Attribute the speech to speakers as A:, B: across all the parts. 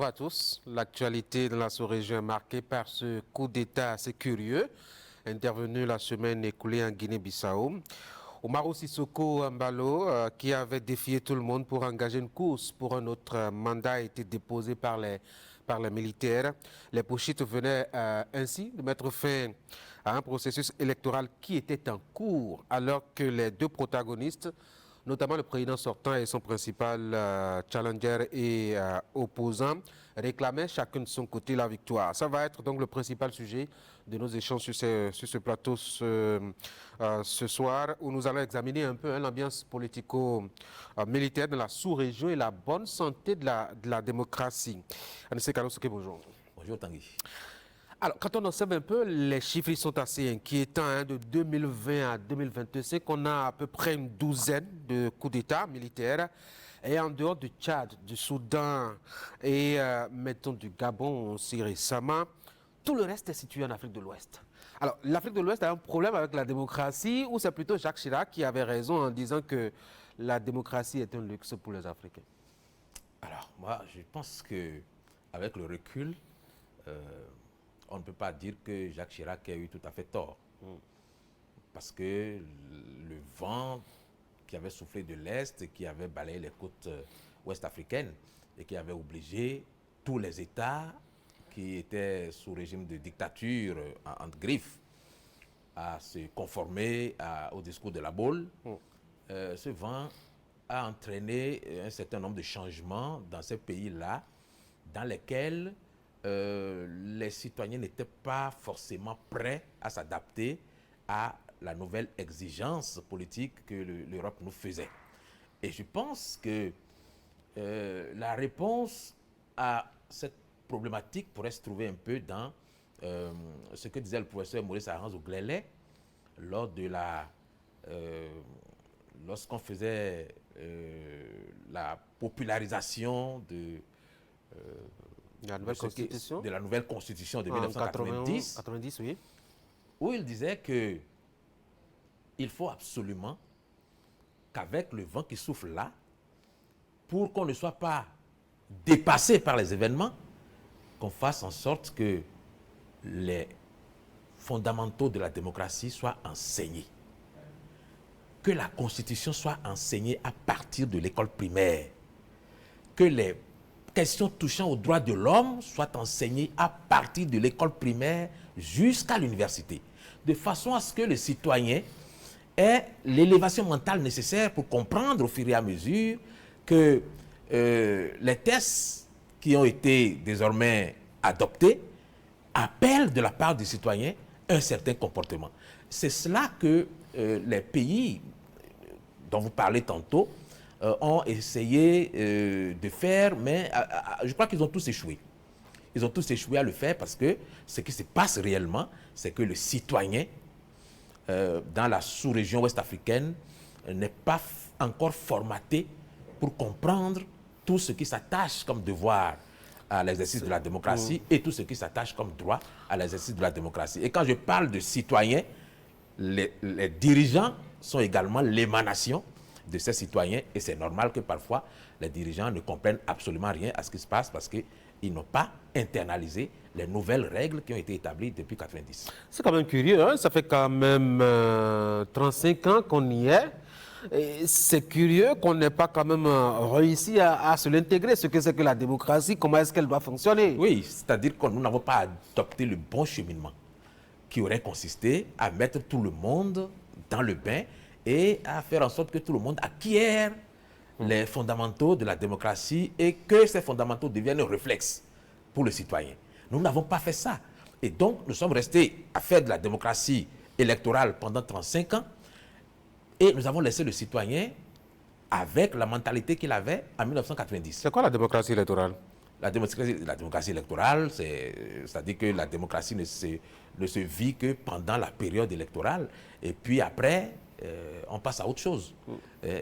A: à tous. L'actualité dans la sous-région est marquée par ce coup d'État assez curieux intervenu la semaine écoulée en Guinée-Bissau. Umaru Sissoko Embalo, qui avait défié tout le monde pour engager une course pour un autre mandat, a été déposé par les militaires. Les poursuites venaient ainsi de mettre fin à un processus électoral qui était en cours alors que les deux protagonistes, notamment le président sortant et son principal challenger et opposant, réclamaient chacun de son côté la victoire. Ça va être donc le principal sujet de nos échanges sur ce plateau ce soir, où nous allons examiner un peu l'ambiance politico-militaire de la sous-région et la bonne santé de la démocratie. Anissé Kalosuke, bonjour.
B: Bonjour Tanguy.
A: Alors, quand on observe un peu, les chiffres ils sont assez inquiétants. De 2020 à 2025, on a à peu près une douzaine de coups d'État militaires. Et en dehors du Tchad, du Soudan et, mettons, du Gabon aussi récemment, tout le reste est situé en Afrique de l'Ouest. Alors, l'Afrique de l'Ouest a un problème avec la démocratie, ou c'est plutôt Jacques Chirac qui avait raison en disant que la démocratie est un luxe pour les Africains?
B: Alors, moi, je pense que avec le recul, on ne peut pas dire que Jacques Chirac a eu tout à fait tort. Parce que le vent qui avait soufflé de l'Est, qui avait balayé les côtes ouest africaines et qui avait obligé tous les États qui étaient sous régime de dictature entre griffes à se conformer au discours de la Baule, ce vent a entraîné un certain nombre de changements dans ces pays-là, dans lesquels les citoyens n'étaient pas forcément prêts à s'adapter à la nouvelle exigence politique que l'Europe nous faisait. Et je pense que la réponse à cette problématique pourrait se trouver un peu dans ce que disait le professeur Maurice Aranz-Ouglélé lors de lorsqu'on faisait la popularisation de
A: la nouvelle constitution
B: de la nouvelle constitution de
A: en
B: 1990,
A: 90, oui.
B: où il disait que il faut absolument qu'avec le vent qui souffle là, pour qu'on ne soit pas dépassé par les événements, qu'on fasse en sorte que les fondamentaux de la démocratie soient enseignés. Que la Constitution soit enseignée à partir de l'école primaire. Que les questions touchant aux droits de l'homme soient enseignées à partir de l'école primaire jusqu'à l'université. De façon à ce que le citoyen ait l'élévation mentale nécessaire pour comprendre au fur et à mesure que les tests qui ont été désormais adoptés appellent de la part du citoyen un certain comportement. C'est cela que les pays dont vous parlez tantôt ont essayé de faire, mais je crois qu'ils ont tous échoué. Ils ont tous échoué à le faire parce que ce qui se passe réellement, c'est que le citoyen dans la sous-région ouest-africaine n'est pas encore formaté pour comprendre tout ce qui s'attache comme devoir à l'exercice de la démocratie et tout ce qui s'attache comme droit à l'exercice de la démocratie. Et quand je parle de citoyens, les dirigeants sont également l'émanation de ces citoyens et c'est normal que parfois les dirigeants ne comprennent absolument rien à ce qui se passe parce qu'ils n'ont pas internalisé les nouvelles règles qui ont été établies depuis 1990.
A: C'est quand même curieux, hein? Ça fait quand même 35 ans qu'on y est. C'est curieux qu'on n'ait pas quand même réussi à se l'intégrer, ce que c'est que la démocratie, comment est-ce qu'elle doit fonctionner.
B: Oui, c'est-à-dire que nous n'avons pas adopté le bon cheminement qui aurait consisté à mettre tout le monde dans le bain et à faire en sorte que tout le monde acquiert les fondamentaux de la démocratie et que ces fondamentaux deviennent un réflexe pour le citoyen. Nous n'avons pas fait ça. Et donc, nous sommes restés à faire de la démocratie électorale pendant 35 ans et nous avons laissé le citoyen avec la mentalité qu'il avait en 1990.
A: C'est quoi la démocratie électorale?
B: La démocratie électorale, c'est-à-dire que la démocratie ne se vit que pendant la période électorale et puis après, on passe à autre chose.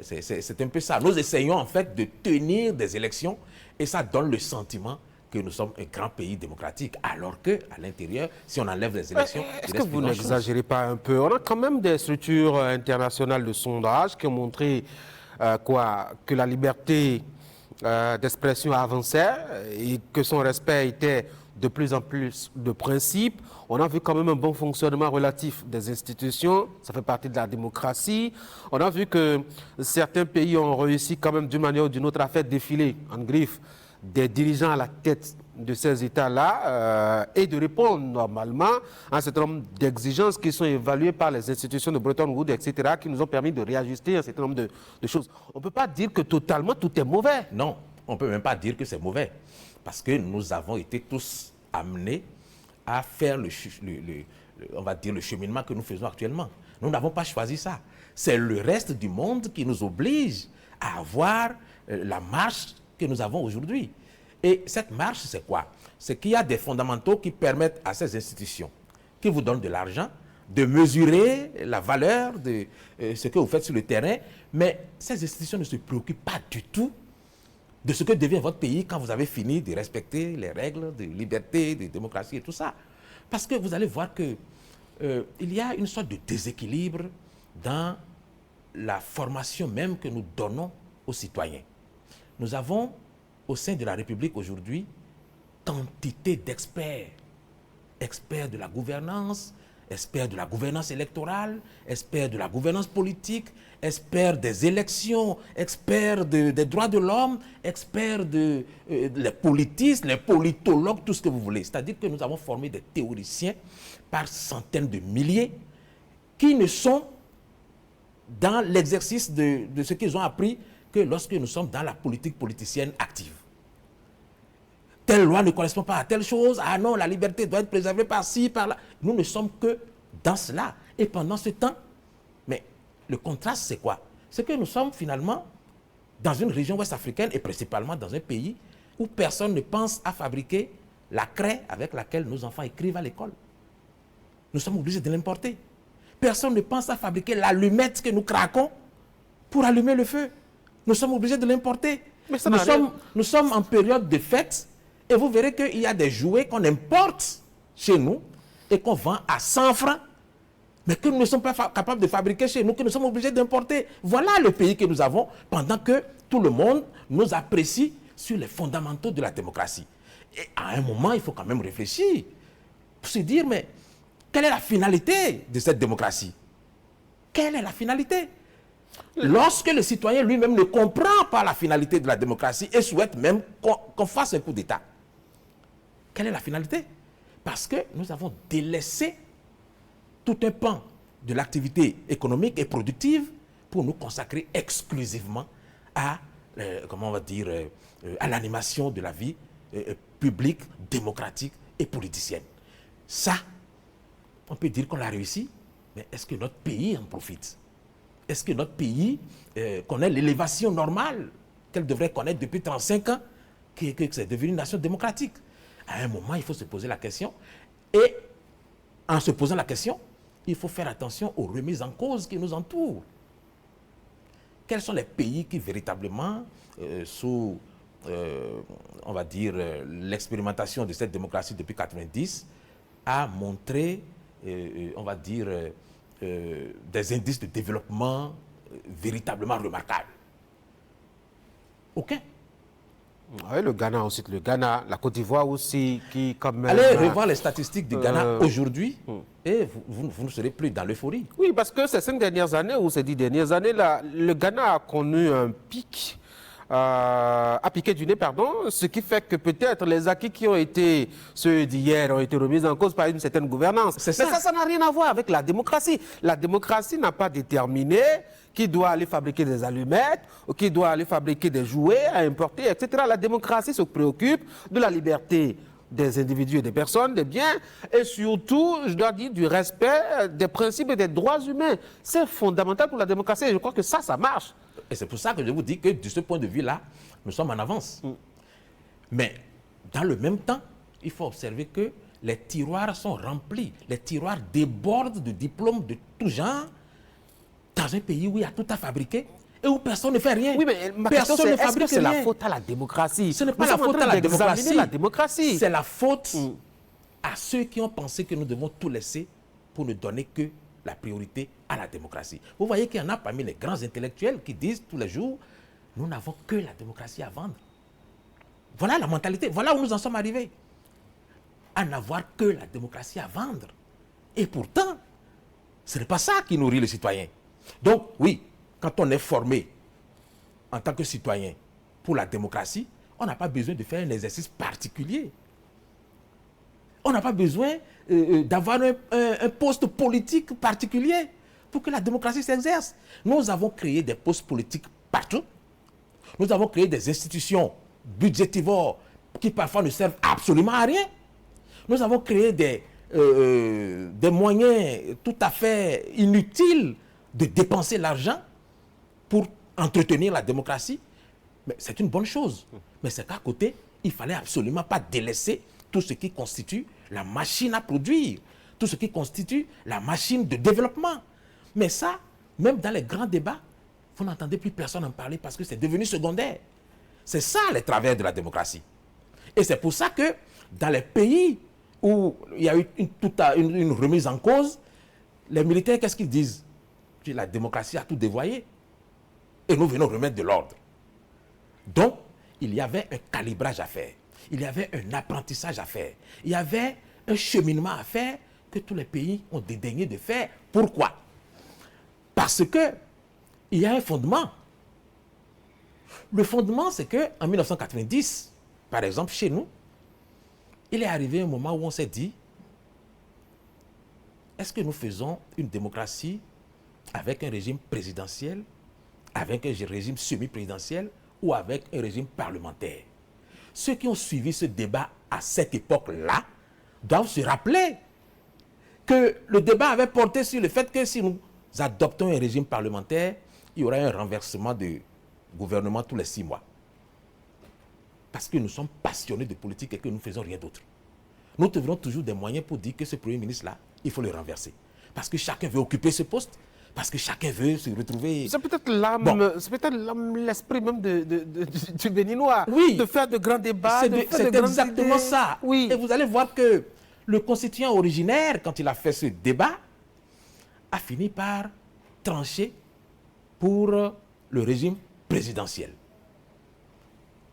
B: C'est un peu ça. Nous essayons en fait de tenir des élections et ça donne le sentiment que nous sommes un grand pays démocratique, alors qu'à l'intérieur, si on enlève les élections...
A: Est-ce que vous n'exagérez pas un peu? On a quand même des structures internationales de sondage qui ont montré que la liberté d'expression avançait et que son respect était de plus en plus de principe. On a vu quand même un bon fonctionnement relatif des institutions, ça fait partie de la démocratie. On a vu que certains pays ont réussi quand même d'une manière ou d'une autre à faire défiler en griffe des dirigeants à la tête de ces États-là et de répondre normalement à un certain nombre d'exigences qui sont évaluées par les institutions de Bretton Woods, etc., qui nous ont permis de réajuster un certain nombre de choses. On ne peut pas dire que totalement tout est mauvais.
B: Non, on ne peut même pas dire que c'est mauvais. Parce que nous avons été tous amenés à faire on va dire le cheminement que nous faisons actuellement. Nous n'avons pas choisi ça. C'est le reste du monde qui nous oblige à avoir la marche que nous avons aujourd'hui. Et cette marche, c'est quoi? C'est qu'il y a des fondamentaux qui permettent à ces institutions qui vous donnent de l'argent de mesurer la valeur de ce que vous faites sur le terrain. Mais ces institutions ne se préoccupent pas du tout de ce que devient votre pays quand vous avez fini de respecter les règles de liberté, de démocratie et tout ça. Parce que vous allez voir que il y a une sorte de déséquilibre dans la formation même que nous donnons aux citoyens. Nous avons au sein de la République aujourd'hui quantité d'experts. Experts de la gouvernance, experts de la gouvernance électorale, experts de la gouvernance politique, experts des élections, experts des droits de l'homme, experts les politistes, les politologues, tout ce que vous voulez. C'est-à-dire que nous avons formé des théoriciens par centaines de milliers qui ne sont dans l'exercice de ce qu'ils ont appris que lorsque nous sommes dans la politique politicienne active. Telle loi ne correspond pas à telle chose, ah non, la liberté doit être préservée par ci, par là. Nous ne sommes que dans cela. Et pendant ce temps, mais le contraste, c'est quoi? C'est que nous sommes finalement dans une région ouest-africaine et principalement dans un pays où personne ne pense à fabriquer la craie avec laquelle nos enfants écrivent à l'école. Nous sommes obligés de l'importer. Personne ne pense à fabriquer l'allumette que nous craquons pour allumer le feu. Nous sommes obligés de l'importer. Nous sommes en période de fête et vous verrez qu'il y a des jouets qu'on importe chez nous et qu'on vend à 100 francs, mais que nous ne sommes pas capables de fabriquer chez nous, que nous sommes obligés d'importer. Voilà le pays que nous avons pendant que tout le monde nous apprécie sur les fondamentaux de la démocratie. Et à un moment, il faut quand même réfléchir pour se dire, mais quelle est la finalité de cette démocratie? Quelle est la finalité? Lorsque le citoyen lui-même ne comprend pas la finalité de la démocratie et souhaite même qu'on fasse un coup d'État, quelle est la finalité? Parce que nous avons délaissé tout un pan de l'activité économique et productive pour nous consacrer exclusivement à, comment on va dire, à l'animation de la vie publique, démocratique et politicienne. Ça, on peut dire qu'on l'a réussi, mais est-ce que notre pays en profite? Est-ce que notre pays connaît l'élévation normale qu'elle devrait connaître depuis 35 ans, que c'est devenu une nation démocratique? À un moment, il faut se poser la question. Et en se posant la question, il faut faire attention aux remises en cause qui nous entourent. Quels sont les pays qui véritablement, sous, on va dire, l'expérimentation de cette démocratie depuis 1990, a montré, on va dire, des indices de développement véritablement remarquables? Aucun.
A: Oui, le Ghana aussi, le Ghana, la Côte d'Ivoire aussi, qui quand même...
B: Allez revoir les statistiques du Ghana aujourd'hui et vous ne serez plus dans l'euphorie.
A: Oui, parce que ces 5 dernières années ou ces 10 dernières années, là, le Ghana a connu un pic, a piqué du nez, pardon, ce qui fait que peut-être les acquis qui ont été, ceux d'hier, ont été remis en cause par une certaine gouvernance. Mais ça n'a rien à voir avec la démocratie. La démocratie n'a pas déterminé qui doit aller fabriquer des allumettes, ou qui doit aller fabriquer des jouets à importer, etc. La démocratie se préoccupe de la liberté des individus et des personnes, des biens, et surtout, je dois dire, du respect des principes et des droits humains. C'est fondamental pour la démocratie et je crois que ça marche.
B: Et c'est pour ça que je vous dis que de ce point de vue-là, nous sommes en avance. Mais dans le même temps, il faut observer que les tiroirs sont remplis, les tiroirs débordent de diplômes de tout genre, dans un pays où il y a tout à fabriquer et où personne ne fait rien.
A: Oui, mais ma question c'est, est-ce que c'est la faute à la démocratie?
B: Ce n'est pas la faute à la
A: démocratie.
B: C'est la faute à ceux qui ont pensé que nous devons tout laisser pour ne donner que la priorité à la démocratie. Vous voyez qu'il y en a parmi les grands intellectuels qui disent tous les jours nous n'avons que la démocratie à vendre. Voilà la mentalité, voilà où nous en sommes arrivés. À n'avoir que la démocratie à vendre. Et pourtant, ce n'est pas ça qui nourrit le citoyen. Donc, oui, quand on est formé en tant que citoyen pour la démocratie, on n'a pas besoin de faire un exercice particulier. On n'a pas besoin d'avoir un poste politique particulier pour que la démocratie s'exerce. Nous avons créé des postes politiques partout. Nous avons créé des institutions budgétivores qui parfois ne servent absolument à rien. Nous avons créé des moyens tout à fait inutiles de dépenser l'argent pour entretenir la démocratie. Mais c'est une bonne chose. Mais c'est qu'à côté, il ne fallait absolument pas délaisser tout ce qui constitue la machine à produire, tout ce qui constitue la machine de développement. Mais ça, même dans les grands débats, vous n'entendez plus personne en parler parce que c'est devenu secondaire. C'est ça les travers de la démocratie. Et c'est pour ça que dans les pays où il y a eu une remise en cause, les militaires, qu'est-ce qu'ils disent? Que la démocratie a tout dévoyé. Et nous venons remettre de l'ordre. Donc, il y avait un calibrage à faire. Il y avait un apprentissage à faire. Il y avait un cheminement à faire que tous les pays ont dédaigné de faire. Pourquoi? Parce que il y a un fondement. Le fondement, c'est qu'en 1990, par exemple, chez nous, il est arrivé un moment où on s'est dit, est-ce que nous faisons une démocratie avec un régime présidentiel, avec un régime semi-présidentiel ou avec un régime parlementaire? Ceux qui ont suivi ce débat à cette époque-là doivent se rappeler que le débat avait porté sur le fait que si nous adoptons un régime parlementaire, il y aura un renversement de gouvernement tous les 6 mois. Parce que nous sommes passionnés de politique et que nous ne faisons rien d'autre. Nous trouverons toujours des moyens pour dire que ce Premier ministre-là, il faut le renverser. Parce que chacun veut occuper ce poste, parce que chacun veut se retrouver...
A: C'est peut-être l'âme, l'esprit même du Béninois,
B: oui,
A: de faire de grands débats,
B: c'est exactement ça.
A: Oui.
B: Et vous allez voir que le constituant originaire, quand il a fait ce débat, a fini par trancher pour le régime présidentiel.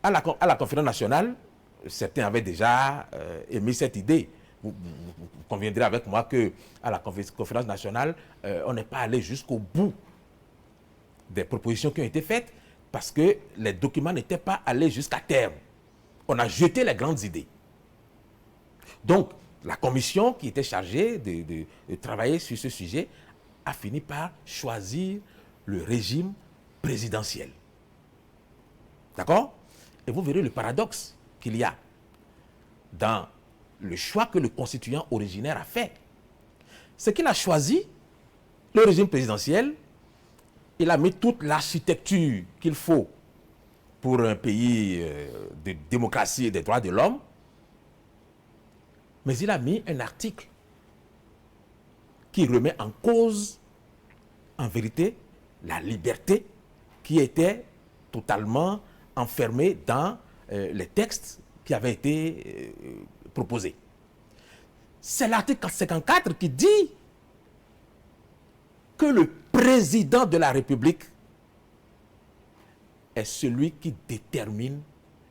B: À la conférence nationale, certains avaient déjà émis cette idée. Vous conviendrez avec moi qu'à la conférence nationale, on n'est pas allé jusqu'au bout des propositions qui ont été faites parce que les documents n'étaient pas allés jusqu'à terme. On a jeté les grandes idées. Donc, la commission qui était chargée de travailler sur ce sujet a fini par choisir le régime présidentiel. D'accord? Et vous verrez le paradoxe qu'il y a dans le choix que le constituant originaire a fait. C'est qu'il a choisi le régime présidentiel, il a mis toute l'architecture qu'il faut pour un pays de démocratie et des droits de l'homme, mais il a mis un article qui remet en cause, en vérité, la liberté qui était totalement enfermée dans les textes qui avaient été proposés. C'est l'article 54 qui dit que le président de la République est celui qui détermine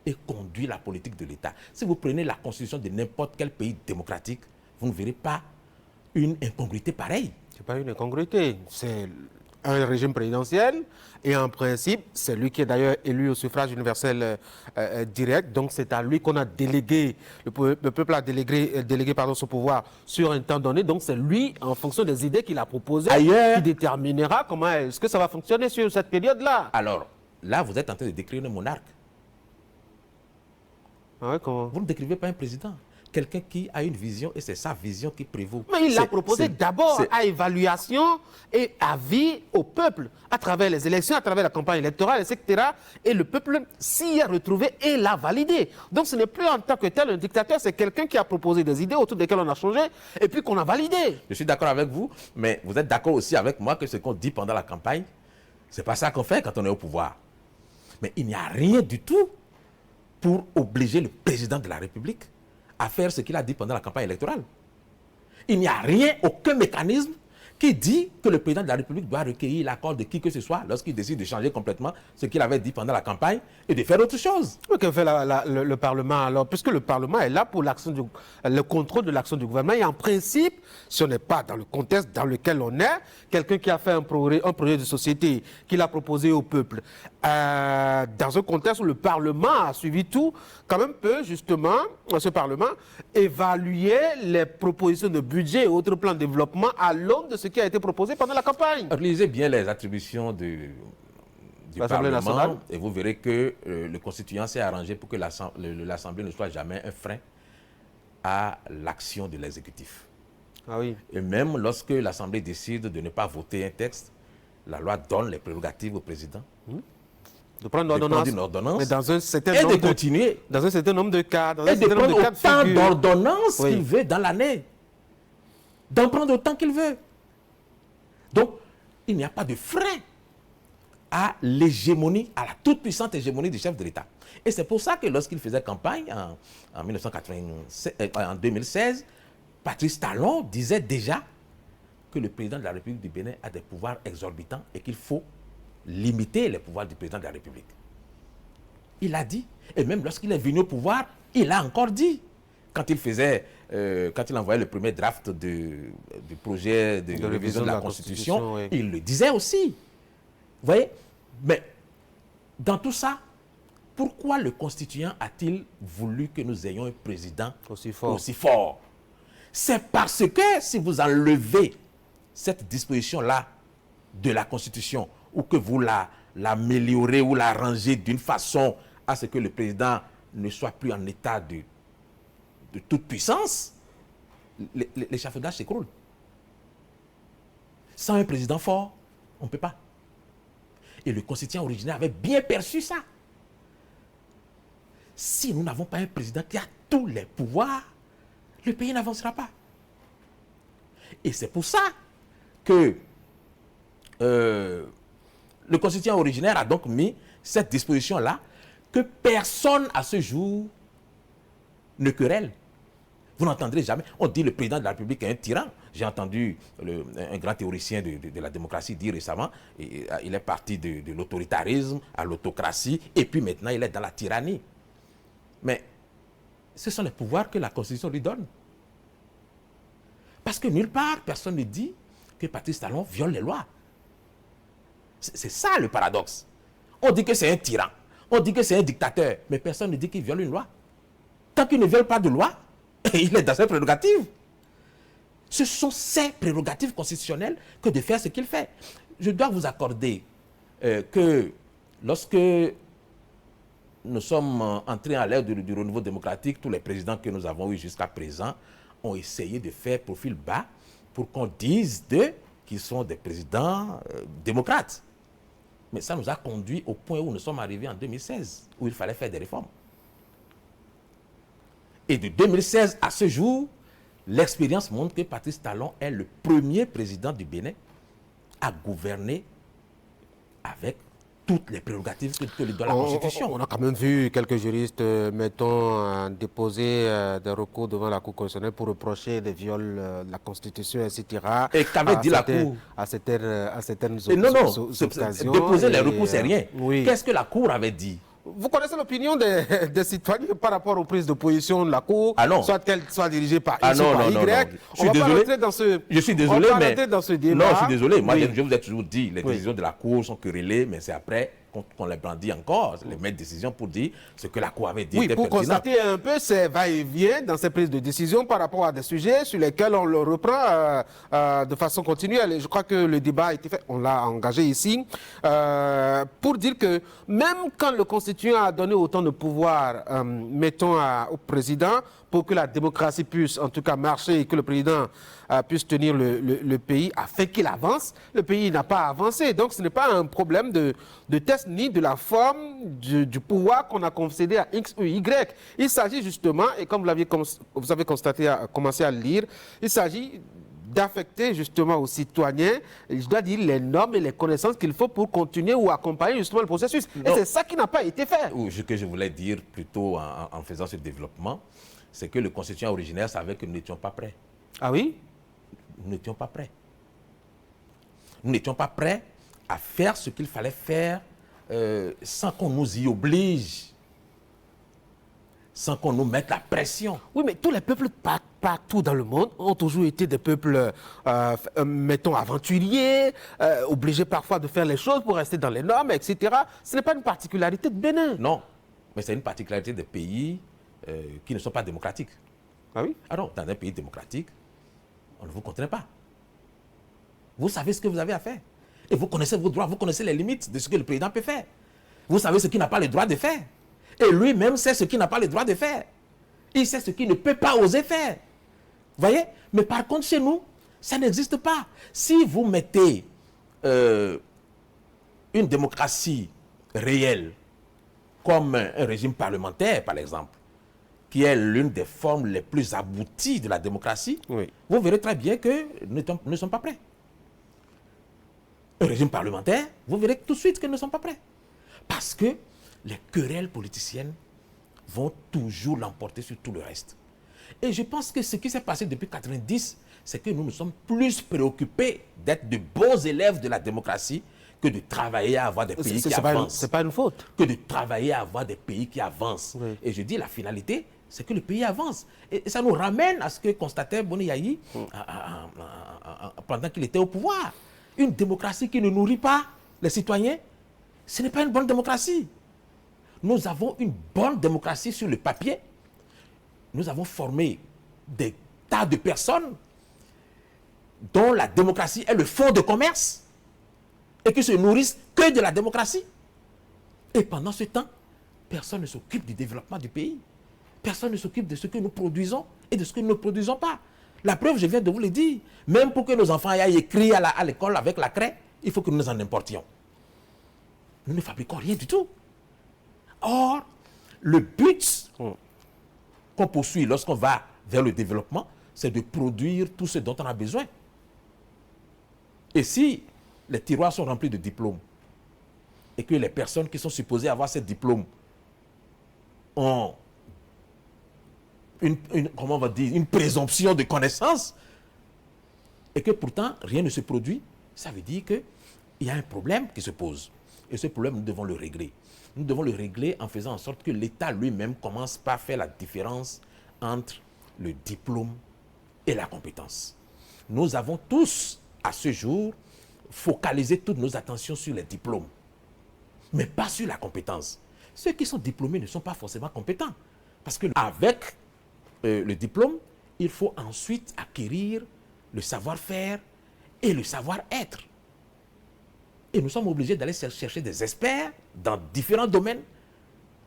B: et conduit la politique de l'État. Si vous prenez la constitution de n'importe quel pays démocratique, vous ne verrez pas une incongruité pareille.
A: Ce n'est pas une incongruité, c'est un régime présidentiel et en principe, c'est lui qui est d'ailleurs élu au suffrage universel direct, donc c'est à lui qu'on a délégué, le peuple a délégué son pouvoir sur un temps donné, donc c'est lui, en fonction des idées qu'il a proposées, qui déterminera comment est-ce que ça va fonctionner sur cette période-là.
B: Alors, là, vous êtes en train de décrire un monarque.
A: Ah ouais, comment?
B: Vous ne décrivez pas un président. Quelqu'un qui a une vision et c'est sa vision qui prévaut.
A: Mais il l'a proposé d'abord à évaluation et avis au peuple, à travers les élections, à travers la campagne électorale, etc. Et le peuple s'y est retrouvé et l'a validé. Donc ce n'est plus en tant que tel un dictateur, c'est quelqu'un qui a proposé des idées autour desquelles on a changé et puis qu'on a validé.
B: Je suis d'accord avec vous, mais vous êtes d'accord aussi avec moi que ce qu'on dit pendant la campagne, c'est pas ça qu'on fait quand on est au pouvoir. Mais il n'y a rien du tout pour obliger le président de la République à faire ce qu'il a dit pendant la campagne électorale. Il n'y a rien, aucun mécanisme qui dit que le président de la République doit recueillir l'accord de qui que ce soit lorsqu'il décide de changer complètement ce qu'il avait dit pendant la campagne et de faire autre chose.
A: Que fait le Parlement alors? Puisque le Parlement est là pour le contrôle de l'action du gouvernement. Et en principe, si on n'est pas dans le contexte dans lequel on est, quelqu'un qui a fait un projet de société, qu'il a proposé au peuple, dans un contexte où le Parlement a suivi tout, quand même peut justement, ce Parlement, évaluer les propositions de budget et autres plans de développement à l'aune de ce qui a été proposé pendant la campagne.
B: Lisez bien les attributions du Parlement
A: nationale.
B: et vous verrez que le constituant s'est arrangé pour que l'Assemblée ne soit jamais un frein à l'action de l'exécutif.
A: Ah oui.
B: Et même lorsque l'Assemblée décide de ne pas voter un texte, la loi donne les prérogatives au président.
A: De prendre une
B: ordonnance
A: mais dans un certain
B: et
A: nombre
B: de continuer.
A: Dans un certain nombre de cas. Dans
B: Et
A: un
B: de
A: certain nombre
B: prendre
A: de cas
B: autant
A: de figure.
B: d'ordonnances
A: Oui.
B: qu'il veut dans l'année. D'en prendre autant qu'il veut. Donc, il n'y a pas de frein à l'hégémonie, à la toute-puissante hégémonie du chef de l'État. Et c'est pour ça que lorsqu'il faisait campagne en 2016, Patrice Talon disait déjà que le président de la République du Bénin a des pouvoirs exorbitants et qu'il faut limiter les pouvoirs du président de la République. Il a dit, et même lorsqu'il est venu au pouvoir, il a encore dit, quand il envoyait le premier draft du projet de révision de la Constitution,
A: oui.
B: il le disait aussi. Vous voyez? Mais dans tout ça, pourquoi le constituant a-t-il voulu que nous ayons un président
A: Aussi fort.
B: aussi fort? C'est parce que si vous enlevez cette disposition-là de la Constitution ou que vous l'améliorez ou l'arrangez d'une façon à ce que le président ne soit plus en état de toute puissance, l'échafaudage s'écroule. Sans un président fort, on ne peut pas. Et le constituant originaire avait bien perçu ça. Si nous n'avons pas un président qui a tous les pouvoirs, le pays n'avancera pas. Et c'est pour ça que le constituant originaire a donc mis cette disposition-là que personne à ce jour ne querelle. Vous n'entendrez jamais. On dit le président de la République est un tyran. J'ai entendu un grand théoricien de la démocratie dire récemment, il est parti de l'autoritarisme à l'autocratie et puis maintenant il est dans la tyrannie. Mais ce sont les pouvoirs que la Constitution lui donne. Parce que nulle part, personne ne dit que Patrice Talon viole les lois. C'est ça le paradoxe. On dit que c'est un tyran, on dit que c'est un dictateur, mais personne ne dit qu'il viole une loi. Tant qu'il ne viole pas de loi, il est dans ses prérogatives. Ce sont ses prérogatives constitutionnelles que de faire ce qu'il fait. Je dois vous accorder que lorsque nous sommes entrés à l'ère du renouveau démocratique, tous les présidents que nous avons eus jusqu'à présent ont essayé de faire profil bas pour qu'on dise d'eux qu'ils sont des présidents démocrates. Mais ça nous a conduit au point où nous sommes arrivés en 2016, où il fallait faire des réformes. Et de 2016 à ce jour, l'expérience montre que Patrice Talon est le premier président du Bénin à gouverner avec toutes les prérogatives que lui donne la Constitution.
A: On a quand même vu quelques juristes, déposer des recours devant la Cour constitutionnelle pour reprocher des viols de la Constitution, etc.
B: Et qu'avait dit la Cour?
A: À certaines
B: occasions. Déposer les recours, c'est rien.
A: Oui.
B: Qu'est-ce que la Cour avait dit?
A: Vous connaissez l'opinion des citoyens par rapport aux prises de position de la Cour, soit qu'elle soit dirigée par X ou par Y.
B: Je suis désolé.
A: Je suis désolé, mais
B: dans ce débat. Non, je suis désolé. Moi, je vous ai toujours dit, les décisions de la Cour sont querellées, mais c'est après qu'on les brandit encore, les mettre décision pour dire ce que la Cour avait dit.
A: Oui, pour constater un peu ces va-et-vient dans ces prises de décision par rapport à des sujets sur lesquels on le reprend de façon continuelle. Et je crois que le débat a été fait, on l'a engagé ici, pour dire que même quand le constituant a donné autant de pouvoir, mettons, au président, pour que la démocratie puisse en tout cas marcher et que le président puisse tenir le pays afin qu'il avance, le pays n'a pas avancé. Donc ce n'est pas un problème de test ni de la forme du pouvoir qu'on a concédé à X ou Y. Il s'agit justement, et comme vous avez commencé à le lire, il s'agit d'affecter justement aux citoyens, je dois dire, les normes et les connaissances qu'il faut pour continuer ou accompagner justement le processus. Non. Et c'est ça qui n'a pas été fait.
B: Ce que je voulais dire plutôt en faisant ce développement, c'est que le constituant originaire savait que nous n'étions pas prêts.
A: Ah oui?
B: Nous n'étions pas prêts. Nous n'étions pas prêts à faire ce qu'il fallait faire sans qu'on nous y oblige, sans qu'on nous mette la pression.
A: Oui, mais tous les peuples partout dans le monde ont toujours été des peuples, mettons, aventuriers, obligés parfois de faire les choses pour rester dans les normes, etc. Ce n'est pas une particularité de Bénin.
B: Non, mais c'est une particularité des pays qui ne sont pas démocratiques.
A: Ah oui?
B: Alors, dans un pays démocratique, on ne vous contraint pas. Vous savez ce que vous avez à faire. Et vous connaissez vos droits, vous connaissez les limites de ce que le président peut faire. Vous savez ce qu'il n'a pas le droit de faire. Et lui-même sait ce qu'il n'a pas le droit de faire. Il sait ce qu'il ne peut pas oser faire. Vous voyez? Mais par contre, chez nous, ça n'existe pas. Si vous mettez une démocratie réelle, comme un régime parlementaire, par exemple, qui est l'une des formes les plus abouties de la démocratie,
A: Oui.
B: vous verrez très bien que nous ne sommes pas prêts. Un régime parlementaire, vous verrez tout de suite que nous ne sommes pas prêts. Parce que les querelles politiciennes vont toujours l'emporter sur tout le reste. Et je pense que ce qui s'est passé depuis 1990, c'est que nous nous sommes plus préoccupés d'être de bons élèves de la démocratie que de travailler à avoir des pays qui avancent.
A: C'est pas une faute.
B: Que de travailler à avoir des pays qui avancent.
A: Oui.
B: Et je dis, la finalité, c'est que le pays avance. Et ça nous ramène à ce que constatait Boni Yayi pendant qu'il était au pouvoir. Une démocratie qui ne nourrit pas les citoyens, ce n'est pas une bonne démocratie. Nous avons une bonne démocratie sur le papier. Nous avons formé des tas de personnes dont la démocratie est le fonds de commerce et qui se nourrissent que de la démocratie. Et pendant ce temps, personne ne s'occupe du développement du pays. Personne ne s'occupe de ce que nous produisons et de ce que nous ne produisons pas. La preuve, je viens de vous le dire, même pour que nos enfants aillent écrire à l'école avec la craie, il faut que nous en importions. Nous ne fabriquons rien du tout. Or, le but qu'on poursuit lorsqu'on va vers le développement, c'est de produire tout ce dont on a besoin. Et si les tiroirs sont remplis de diplômes et que les personnes qui sont supposées avoir ces diplômes ont comment on va dire, une présomption de connaissance et que pourtant rien ne se produit, ça veut dire qu'il y a un problème qui se pose. Et ce problème, nous devons le régler. Nous devons le régler en faisant en sorte que l'État lui-même commence par faire la différence entre le diplôme et la compétence. Nous avons tous, à ce jour, focalisé toutes nos attentions sur les diplômes, mais pas sur la compétence. Ceux qui sont diplômés ne sont pas forcément compétents. Parce qu'avec le diplôme, il faut ensuite acquérir le savoir-faire et le savoir-être. Et nous sommes obligés d'aller chercher des experts dans différents domaines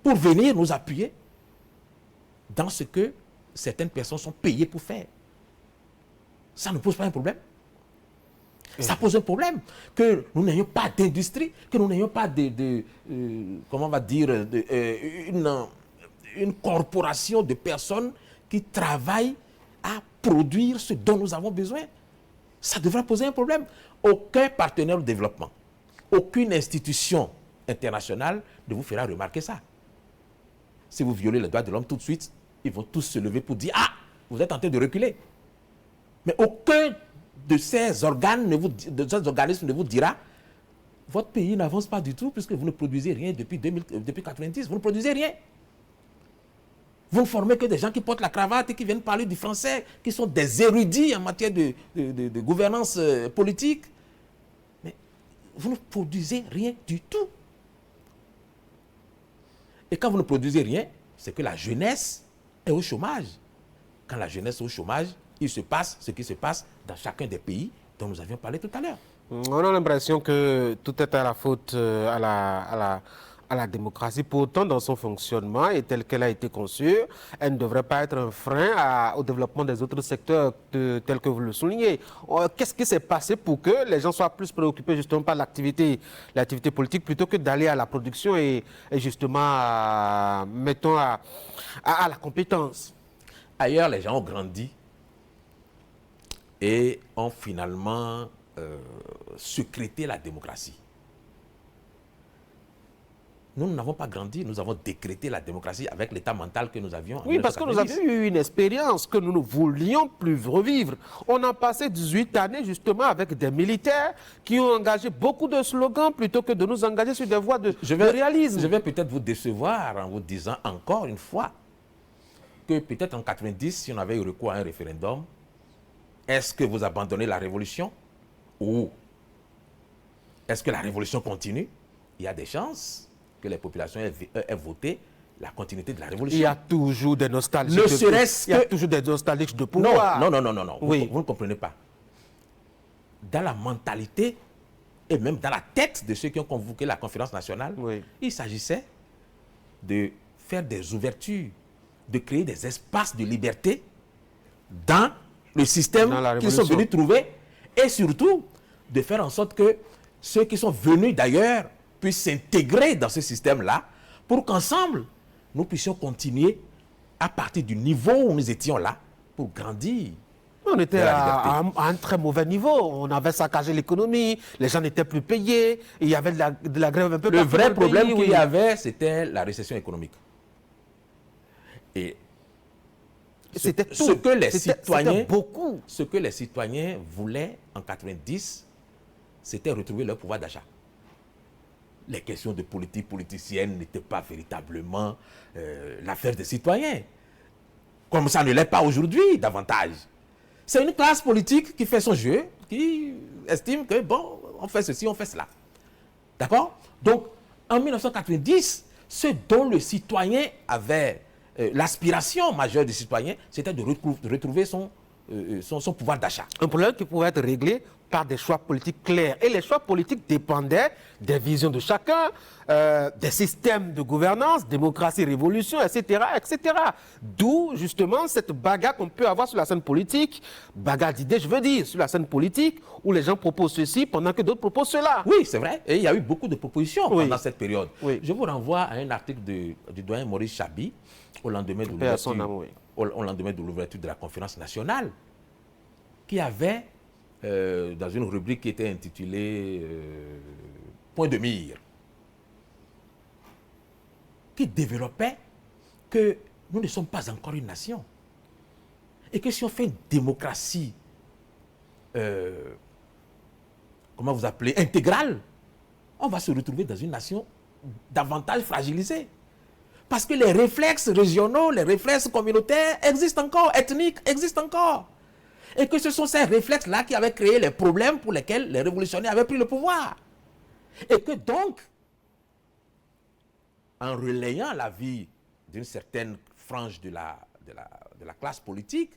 B: pour venir nous appuyer dans ce que certaines personnes sont payées pour faire. Ça ne pose pas un problème. Ça pose un problème que nous n'ayons pas d'industrie, que nous n'ayons pas comment on va dire, une corporation de personnes qui travaillent à produire ce dont nous avons besoin. Ça devrait poser un problème. Aucun partenaire au développement, aucune institution internationale ne vous fera remarquer ça. Si vous violez les droits de l'homme tout de suite, ils vont tous se lever pour dire « Ah, vous êtes en train de reculer ». Mais aucun de ces organes, de ces organismes ne vous dira « Votre pays n'avance pas du tout puisque vous ne produisez rien depuis 1990, vous ne produisez rien ». Vous ne formez que des gens qui portent la cravate et qui viennent parler du français, qui sont des érudits en matière de gouvernance politique. Mais vous ne produisez rien du tout. Et quand vous ne produisez rien, c'est que la jeunesse est au chômage. Quand la jeunesse est au chômage, il se passe ce qui se passe dans chacun des pays dont nous avions parlé tout à l'heure.
A: On a l'impression que tout est à la faute à la démocratie. Pourtant, dans son fonctionnement et telle qu'elle a été conçue, elle ne devrait pas être un frein au développement des autres secteurs tels que vous le soulignez. Qu'est-ce qui s'est passé pour que les gens soient plus préoccupés justement par l'activité politique plutôt que d'aller à la production et justement, mettons, à la compétence?
B: Ailleurs, les gens ont grandi et ont finalement secrété la démocratie. Nous n'avons pas grandi, nous avons décrété la démocratie avec l'état mental que nous avions.
A: Oui, parce que nous avions eu une expérience que nous ne voulions plus revivre. On a passé 18 années justement avec des militaires qui ont engagé beaucoup de slogans plutôt que de nous engager sur des voies de réalisme.
B: Je vais peut-être vous décevoir en vous disant encore une fois que peut-être en 90, si on avait eu recours à un référendum, est-ce que vous abandonnez la révolution ou est-ce que la révolution continue? Il y a des chances que les populations aient voté la continuité de la révolution.
A: Il y a toujours des nostalgiques.
B: Il
A: y a toujours des nostalgiques de pouvoir.
B: Non.
A: Oui.
B: Vous ne comprenez pas. Dans la mentalité et même dans la tête de ceux qui ont convoqué la conférence nationale,
A: oui,
B: il s'agissait de faire des ouvertures, de créer des espaces de liberté dans le système qu'ils sont venus trouver et surtout de faire en sorte que ceux qui sont venus d'ailleurs puissent s'intégrer dans ce système-là pour qu'ensemble, nous puissions continuer à partir du niveau où nous étions là pour grandir.
A: On était à un très mauvais niveau. On avait saccagé l'économie, les gens n'étaient plus payés, il y avait de la grève un peu partout.
B: Le vrai problème qu'il y avait, c'était la récession économique. Et
A: c'était
B: ce que les citoyens voulaient en 90, c'était retrouver leur pouvoir d'achat. Les questions de politique politicienne n'étaient pas véritablement l'affaire des citoyens. Comme ça ne l'est pas aujourd'hui davantage. C'est une classe politique qui fait son jeu, qui estime que, bon, on fait ceci, on fait cela. D'accord? Donc, en 1990, ce dont le citoyen avait l'aspiration majeure du citoyen, c'était de retrouver son pouvoir d'achat.
A: Un problème qui pouvait être réglé par des choix politiques clairs. Et les choix politiques dépendaient des visions de chacun, des systèmes de gouvernance, démocratie, révolution, etc., etc. D'où, justement, cette bagarre qu'on peut avoir sur la scène politique, bagarre d'idées, je veux dire, sur la scène politique, où les gens proposent ceci pendant que d'autres proposent cela.
B: Oui, c'est vrai. Et il y a eu beaucoup de propositions pendant cette période.
A: Oui.
B: Je vous renvoie à un article du doyen Maurice Chabi, au lendemain de l'ouverture de la conférence nationale, qui avait, dans une rubrique qui était intitulée Point de mire, qui développait que nous ne sommes pas encore une nation. Et que si on fait une démocratie, comment vous appelez, intégrale, on va se retrouver dans une nation davantage fragilisée. Parce que les réflexes régionaux, les réflexes communautaires existent encore, ethniques existent encore. Et que ce sont ces réflexes-là qui avaient créé les problèmes pour lesquels les révolutionnaires avaient pris le pouvoir. Et que donc, en relayant la vie d'une certaine frange de la classe politique,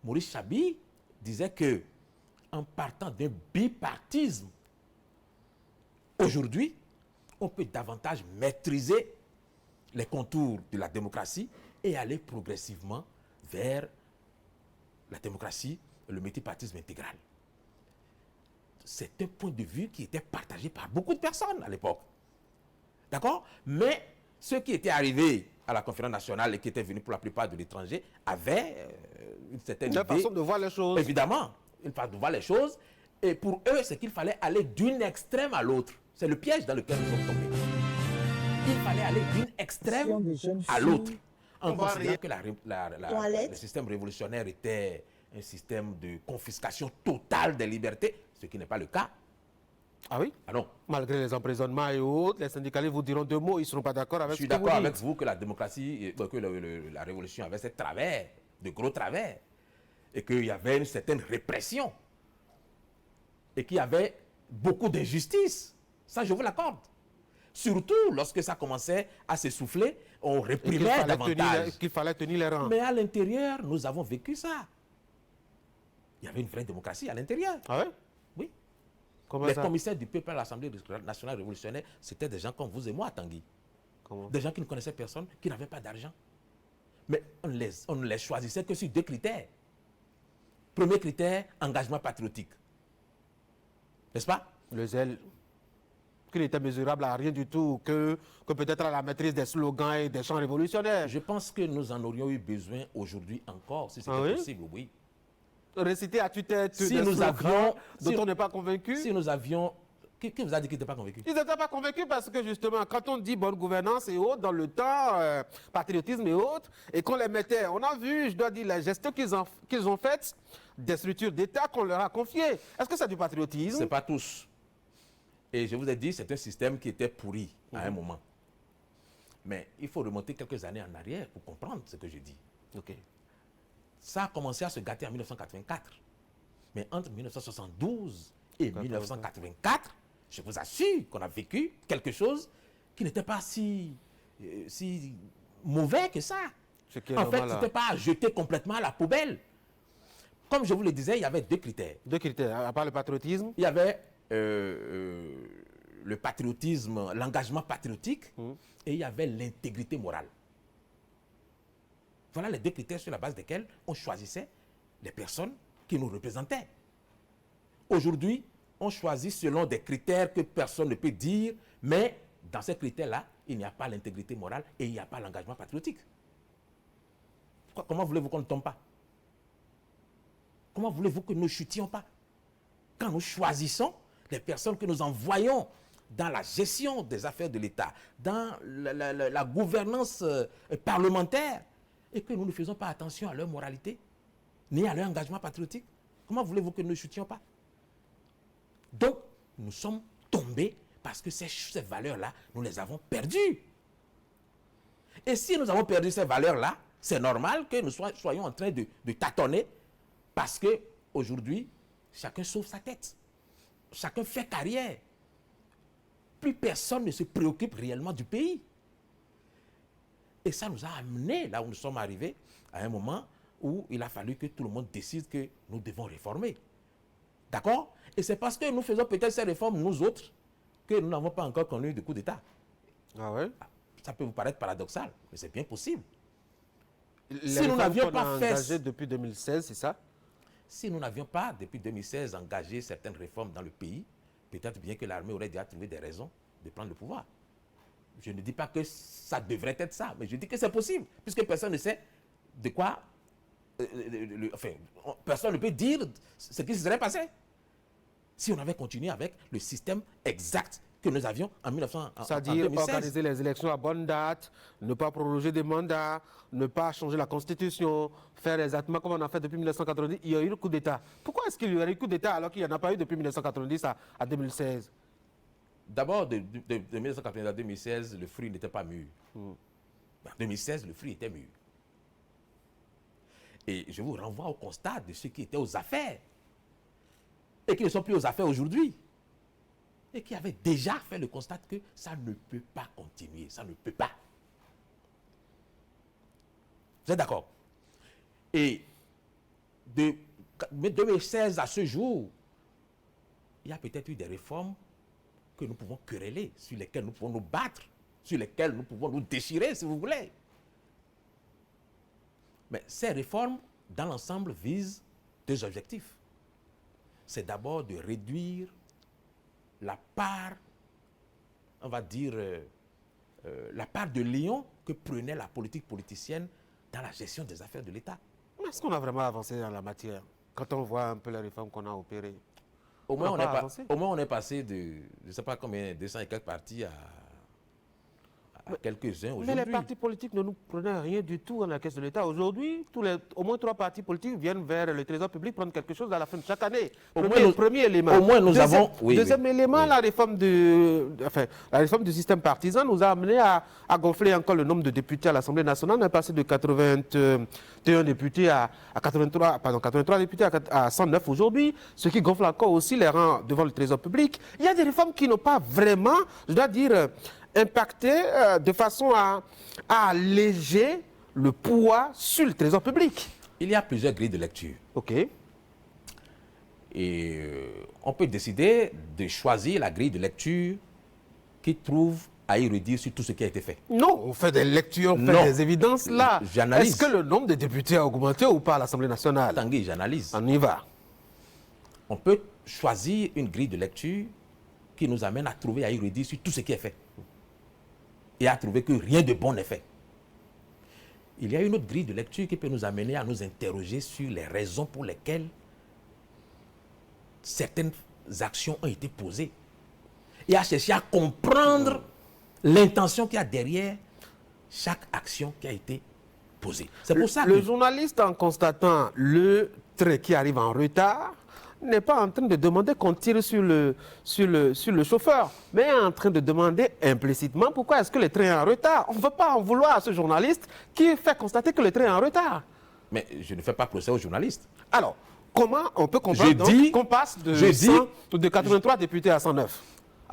B: Maurice Chabi disait que, en partant d'un bipartisme, aujourd'hui, on peut davantage maîtriser les contours de la démocratie et aller progressivement vers la démocratie, le multipartisme intégral. C'est un point de vue qui était partagé par beaucoup de personnes à l'époque. D'accord? Mais ceux qui étaient arrivés à la conférence nationale et qui étaient venus pour la plupart de l'étranger avaient une certaine idée.
A: façon de voir les choses.
B: Évidemment, une façon de voir les choses. Et pour eux, c'est qu'il fallait aller d'une extrême à l'autre. C'est le piège dans lequel nous sommes tombés. Il fallait aller d'une extrême à l'autre. En considérant que le système révolutionnaire était un système de confiscation totale des libertés, ce qui n'est pas le cas.
A: Ah oui?
B: Ah non.
A: Malgré les emprisonnements et autres, les syndicalistes vous diront deux mots, ils ne seront pas d'accord avec ce que vous dites.
B: Je suis d'accord avec vous que la démocratie, que la révolution avait ses travers, de gros travers, et qu'il y avait une certaine répression, et qu'il y avait beaucoup d'injustice. Ça, je vous l'accorde. Surtout lorsque ça commençait à s'essouffler, on réprimait davantage.
A: Qu'il fallait tenir les rangs.
B: Mais à l'intérieur, nous avons vécu ça. Il y avait une vraie démocratie à l'intérieur.
A: Ah ouais?
B: Oui.
A: Comment
B: les
A: ça?
B: commissaires du peuple à l'Assemblée nationale révolutionnaire, c'était des gens comme vous et moi, Tanguy.
A: Comment?
B: Des gens qui ne connaissaient personne, qui n'avaient pas d'argent. Mais on ne les choisissait que sur deux critères. Premier critère, engagement patriotique. N'est-ce pas?
A: Le zèle. Qu'il était mesurable à rien du tout, que peut-être à la maîtrise des slogans et des chants révolutionnaires.
B: Je pense que nous en aurions eu besoin aujourd'hui encore, si c'était possible, oui.
A: Réciter à tue-tête
B: si
A: des
B: nous
A: slogans
B: avions,
A: dont on n'est pas convaincu.
B: Si nous avions Qui vous a dit qu'ils n'étaient pas convaincus?
A: Ils n'étaient pas convaincus parce que justement, quand on dit bonne gouvernance et autres, dans le temps, patriotisme et autres, et qu'on les mettait, on a vu, je dois dire, la gestion qu'ils ont faite des structures d'État qu'on leur a confiées. Est-ce que c'est du patriotisme?
B: Ce n'est pas tous. Et je vous ai dit, c'est un système qui était pourri à un moment. Mais il faut remonter quelques années en arrière pour comprendre ce que je dis.
A: Ok.
B: Ça a commencé à se gâter en 1984. Mais entre 1972 et 1984, je vous assure qu'on a vécu quelque chose qui n'était pas si mauvais que ça. En fait, ce n'était pas à jeter complètement à la poubelle. Comme je vous le disais, il y avait deux critères.
A: Deux critères, à part le patriotisme?
B: Il y avait le patriotisme, l'engagement patriotique, et il y avait l'intégrité morale. Voilà les deux critères sur la base desquels on choisissait les personnes qui nous représentaient. Aujourd'hui, on choisit selon des critères que personne ne peut dire, mais dans ces critères-là, il n'y a pas l'intégrité morale et il n'y a pas l'engagement patriotique. Comment voulez-vous qu'on ne tombe pas? Comment voulez-vous que nous ne chutions pas? Quand nous choisissons les personnes que nous envoyons dans la gestion des affaires de l'État, dans la gouvernance parlementaire, et que nous ne faisons pas attention à leur moralité, ni à leur engagement patriotique, comment voulez-vous que nous ne chutions pas? Donc, nous sommes tombés parce que ces valeurs-là, nous les avons perdues. Et si nous avons perdu ces valeurs-là, c'est normal que nous soyons en train de tâtonner parce qu'aujourd'hui, chacun sauve sa tête. Chacun fait carrière. Plus personne ne se préoccupe réellement du pays. Et ça nous a amenés là où nous sommes arrivés à un moment où il a fallu que tout le monde décide que nous devons réformer. D'accord? Et c'est parce que nous faisons peut-être ces réformes, nous autres, que nous n'avons pas encore connu de coup d'État.
A: Ah ouais?
B: Ça peut vous paraître paradoxal, mais c'est bien possible.
A: Si nous n'avions pas engagé depuis 2016, c'est ça?
B: Si nous n'avions pas, depuis 2016, engagé certaines réformes dans le pays, peut-être bien que l'armée aurait déjà trouvé des raisons de prendre le pouvoir. Je ne dis pas que ça devrait être ça, mais je dis que c'est possible, puisque personne ne sait de quoi... personne ne peut dire ce qui se serait passé si on avait continué avec le système exact que nous avions en 2016.
A: C'est-à-dire organiser les élections à bonne date, ne pas proroger des mandats, ne pas changer la Constitution, faire exactement comme on a fait depuis 1990. Il y a eu le coup d'État. Pourquoi est-ce qu'il y aurait eu le coup d'État alors qu'il n'y en a pas eu depuis 1990 à 2016?
B: D'abord, de 1990 à 2016, le fruit n'était pas mûr. En 2016, le fruit était mûr. Et je vous renvoie au constat de ceux qui étaient aux affaires et qui ne sont plus aux affaires aujourd'hui. Et qui avaient déjà fait le constat que ça ne peut pas continuer, ça ne peut pas. Vous êtes d'accord? Et de 2016 à ce jour, il y a peut-être eu des réformes que nous pouvons quereller, sur lesquelles nous pouvons nous battre, sur lesquelles nous pouvons nous déchirer, si vous voulez. Mais ces réformes, dans l'ensemble, visent deux objectifs. C'est d'abord de réduire la part, on va dire, la part de lion que prenait la politique politicienne dans la gestion des affaires de l'État.
A: Est-ce qu'on a vraiment avancé dans la matière quand on voit un peu les réformes qu'on a opérées?
B: Au moins, on est passé de, je ne sais pas combien, 200 et quelques partis à quelques-uns aujourd'hui.
A: Mais les partis politiques ne nous prenaient rien du tout dans la caisse de l'État. Aujourd'hui, au moins 3 partis politiques viennent vers le Trésor public prendre quelque chose à la fin de chaque année. Premier élément.
B: Au moins, nous avons...
A: Deuxième élément, la réforme du système partisan nous a amené à gonfler encore le nombre de députés à l'Assemblée nationale. On est passé de 81 députés à 83 députés à 109 aujourd'hui, ce qui gonfle encore aussi les rangs devant le Trésor public. Il y a des réformes qui n'ont pas vraiment, je dois dire, impacté de façon à alléger le poids sur le Trésor public.
B: Il y a plusieurs grilles de lecture.
A: OK.
B: Et on peut décider de choisir la grille de lecture qui trouve à y redire sur tout ce qui a été fait.
A: Non, on fait des lectures, on fait des évidences là.
B: J'analyse.
A: Est-ce que le nombre de députés a augmenté ou pas à l'Assemblée nationale?
B: Tanguy, j'analyse.
A: On y va.
B: On peut choisir une grille de lecture qui nous amène à trouver à y redire sur tout ce qui est fait. Et à trouver que rien de bon n'est fait. Il y a une autre grille de lecture qui peut nous amener à nous interroger sur les raisons pour lesquelles certaines actions ont été posées. et à chercher à comprendre l'intention qu'il y a derrière chaque action qui a été posée. C'est pour ça que...
A: Le journaliste, en constatant le train qui arrive en retard, n'est pas en train de demander qu'on tire sur le chauffeur, mais est en train de demander implicitement pourquoi est-ce que le train est en retard. On ne veut pas en vouloir à ce journaliste qui fait constater que le train est en retard.
B: Mais je ne fais pas procès aux journalistes.
A: Alors, comment on peut comprendre qu'on passe de 83 députés à 109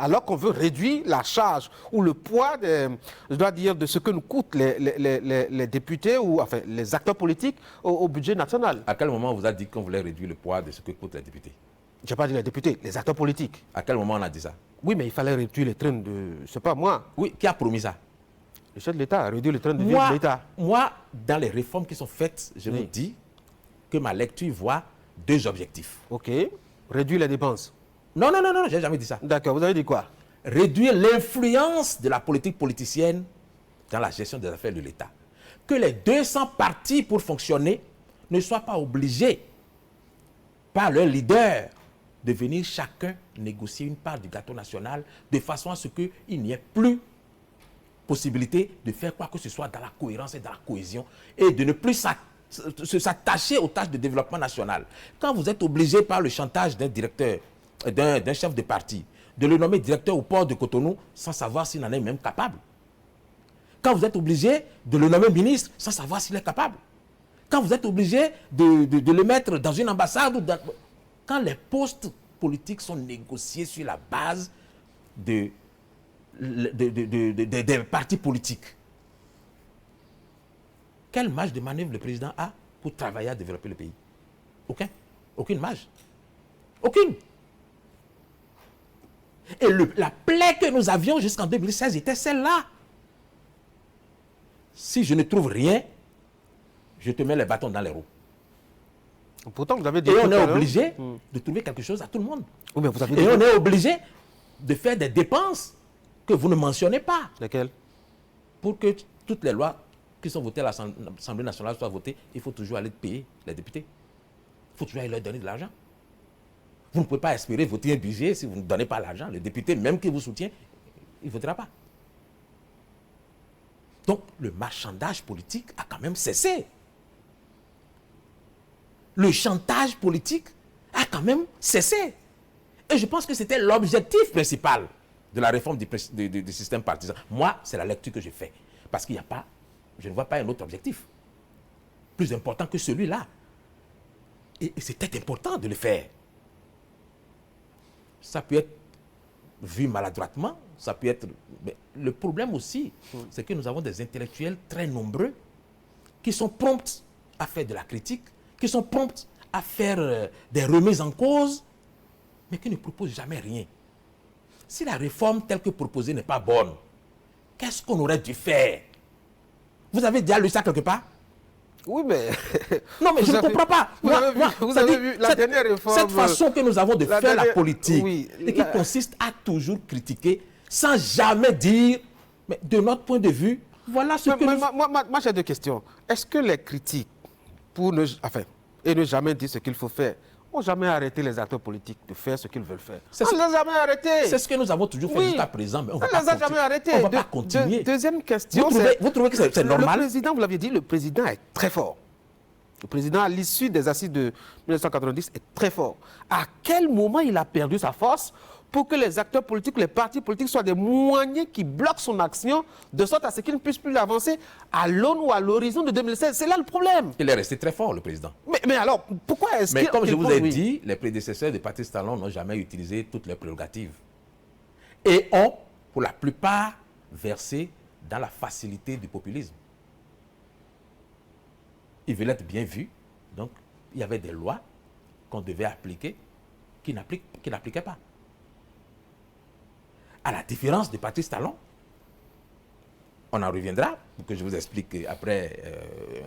A: alors qu'on veut réduire la charge ou le poids, je dois dire, de ce que nous coûtent les députés ou enfin, les acteurs politiques au budget national.
B: À quel moment on vous a dit qu'on voulait réduire le poids de ce que coûtent les députés?
A: Je n'ai pas dit les députés, les acteurs politiques.
B: À quel moment on a dit ça?
A: Oui, mais il fallait réduire les trains de... Je ne sais pas, moi.
B: Oui, qui a promis ça?
A: Le chef de l'État a réduit les trains de vie de l'État.
B: Moi, dans les réformes qui sont faites, je vous dis que ma lecture voit deux objectifs.
A: OK. Réduire les dépenses.
B: Non, je n'ai jamais dit ça.
A: D'accord, vous avez dit quoi?
B: Réduire l'influence de la politique politicienne dans la gestion des affaires de l'État. Que les 200 partis, pour fonctionner, ne soient pas obligés par leur leader de venir chacun négocier une part du gâteau national de façon à ce qu'il n'y ait plus possibilité de faire quoi que ce soit dans la cohérence et dans la cohésion et de ne plus s'attacher aux tâches de développement national. Quand vous êtes obligé par le chantage d'un directeur, d'un chef de parti, de le nommer directeur au port de Cotonou sans savoir s'il en est même capable. Quand vous êtes obligé de le nommer ministre sans savoir s'il est capable. Quand vous êtes obligé de le mettre dans une ambassade ou quand les postes politiques sont négociés sur la base des partis politiques, quelle marge de manœuvre le président a pour travailler à développer le pays? Aucune marge. Aucune. Et la plaie que nous avions jusqu'en 2016 était celle-là. Si je ne trouve rien, je te mets les bâtons dans les roues.
A: Pourtant, vous avez dit...
B: Et on est obligé de trouver quelque chose à tout le monde.
A: Oui, mais vous avez
B: et on est obligé de faire des dépenses que vous ne mentionnez pas.
A: Lesquelles?
B: Pour que toutes les lois qui sont votées à l'Assemblée nationale soient votées, il faut toujours aller payer les députés. Il faut toujours aller leur donner de l'argent. Vous ne pouvez pas espérer voter un budget si vous ne donnez pas l'argent. Le député, même qui vous soutient, il ne votera pas. Donc, le marchandage politique a quand même cessé. Le chantage politique a quand même cessé. Et je pense que c'était l'objectif principal de la réforme du système partisan. Moi, c'est la lecture que je fais. Parce qu'il n'y a pas, je ne vois pas un autre objectif plus important que celui-là. Et c'était important de le faire. Ça peut être vu maladroitement, ça peut être... Mais le problème aussi, c'est que nous avons des intellectuels très nombreux qui sont prompts à faire de la critique, qui sont prompts à faire des remises en cause, mais qui ne proposent jamais rien. Si la réforme telle que proposée n'est pas bonne, qu'est-ce qu'on aurait dû faire? Vous avez déjà lu ça quelque part?
A: Oui, mais...
B: Non, mais je ne comprends pas.
A: Vous avez vu la dernière réforme...
B: Cette façon que nous avons de faire la politique,
A: oui,
B: et qui consiste à toujours critiquer, sans jamais dire, mais de notre point de vue, voilà ce que nous...
A: Moi, j'ai deux questions. Est-ce que les critiques, et ne jamais dire ce qu'il faut faire, n'ont jamais arrêté les acteurs politiques de faire ce qu'ils veulent faire? On ne les a jamais arrêtés.
B: C'est ce que nous avons toujours fait jusqu'à présent, mais on ne
A: les a jamais arrêtés.
B: On ne va pas continuer.
A: Deuxième question,
B: vous trouvez que c'est normal?
A: Le président, vous l'aviez dit, le président est très fort. Le président, à l'issue des assises de 1990, est très fort. À quel moment il a perdu sa force pour que les acteurs politiques, les partis politiques soient des moyens qui bloquent son action de sorte à ce qu'il ne puisse plus avancer à l'aune ou à l'horizon de 2016? C'est là le problème.
B: Il est resté très fort, le président.
A: Mais alors, pourquoi est-ce que...
B: Mais comme je vous ai dit, les prédécesseurs de Patrice Talon n'ont jamais utilisé toutes leurs prérogatives. Et ont, pour la plupart, versé dans la facilité du populisme. Ils veulent être bien vus. Donc, il y avait des lois qu'on devait appliquer qui n'appliquaient pas. À la différence de Patrice Talon, on en reviendra pour que je vous explique après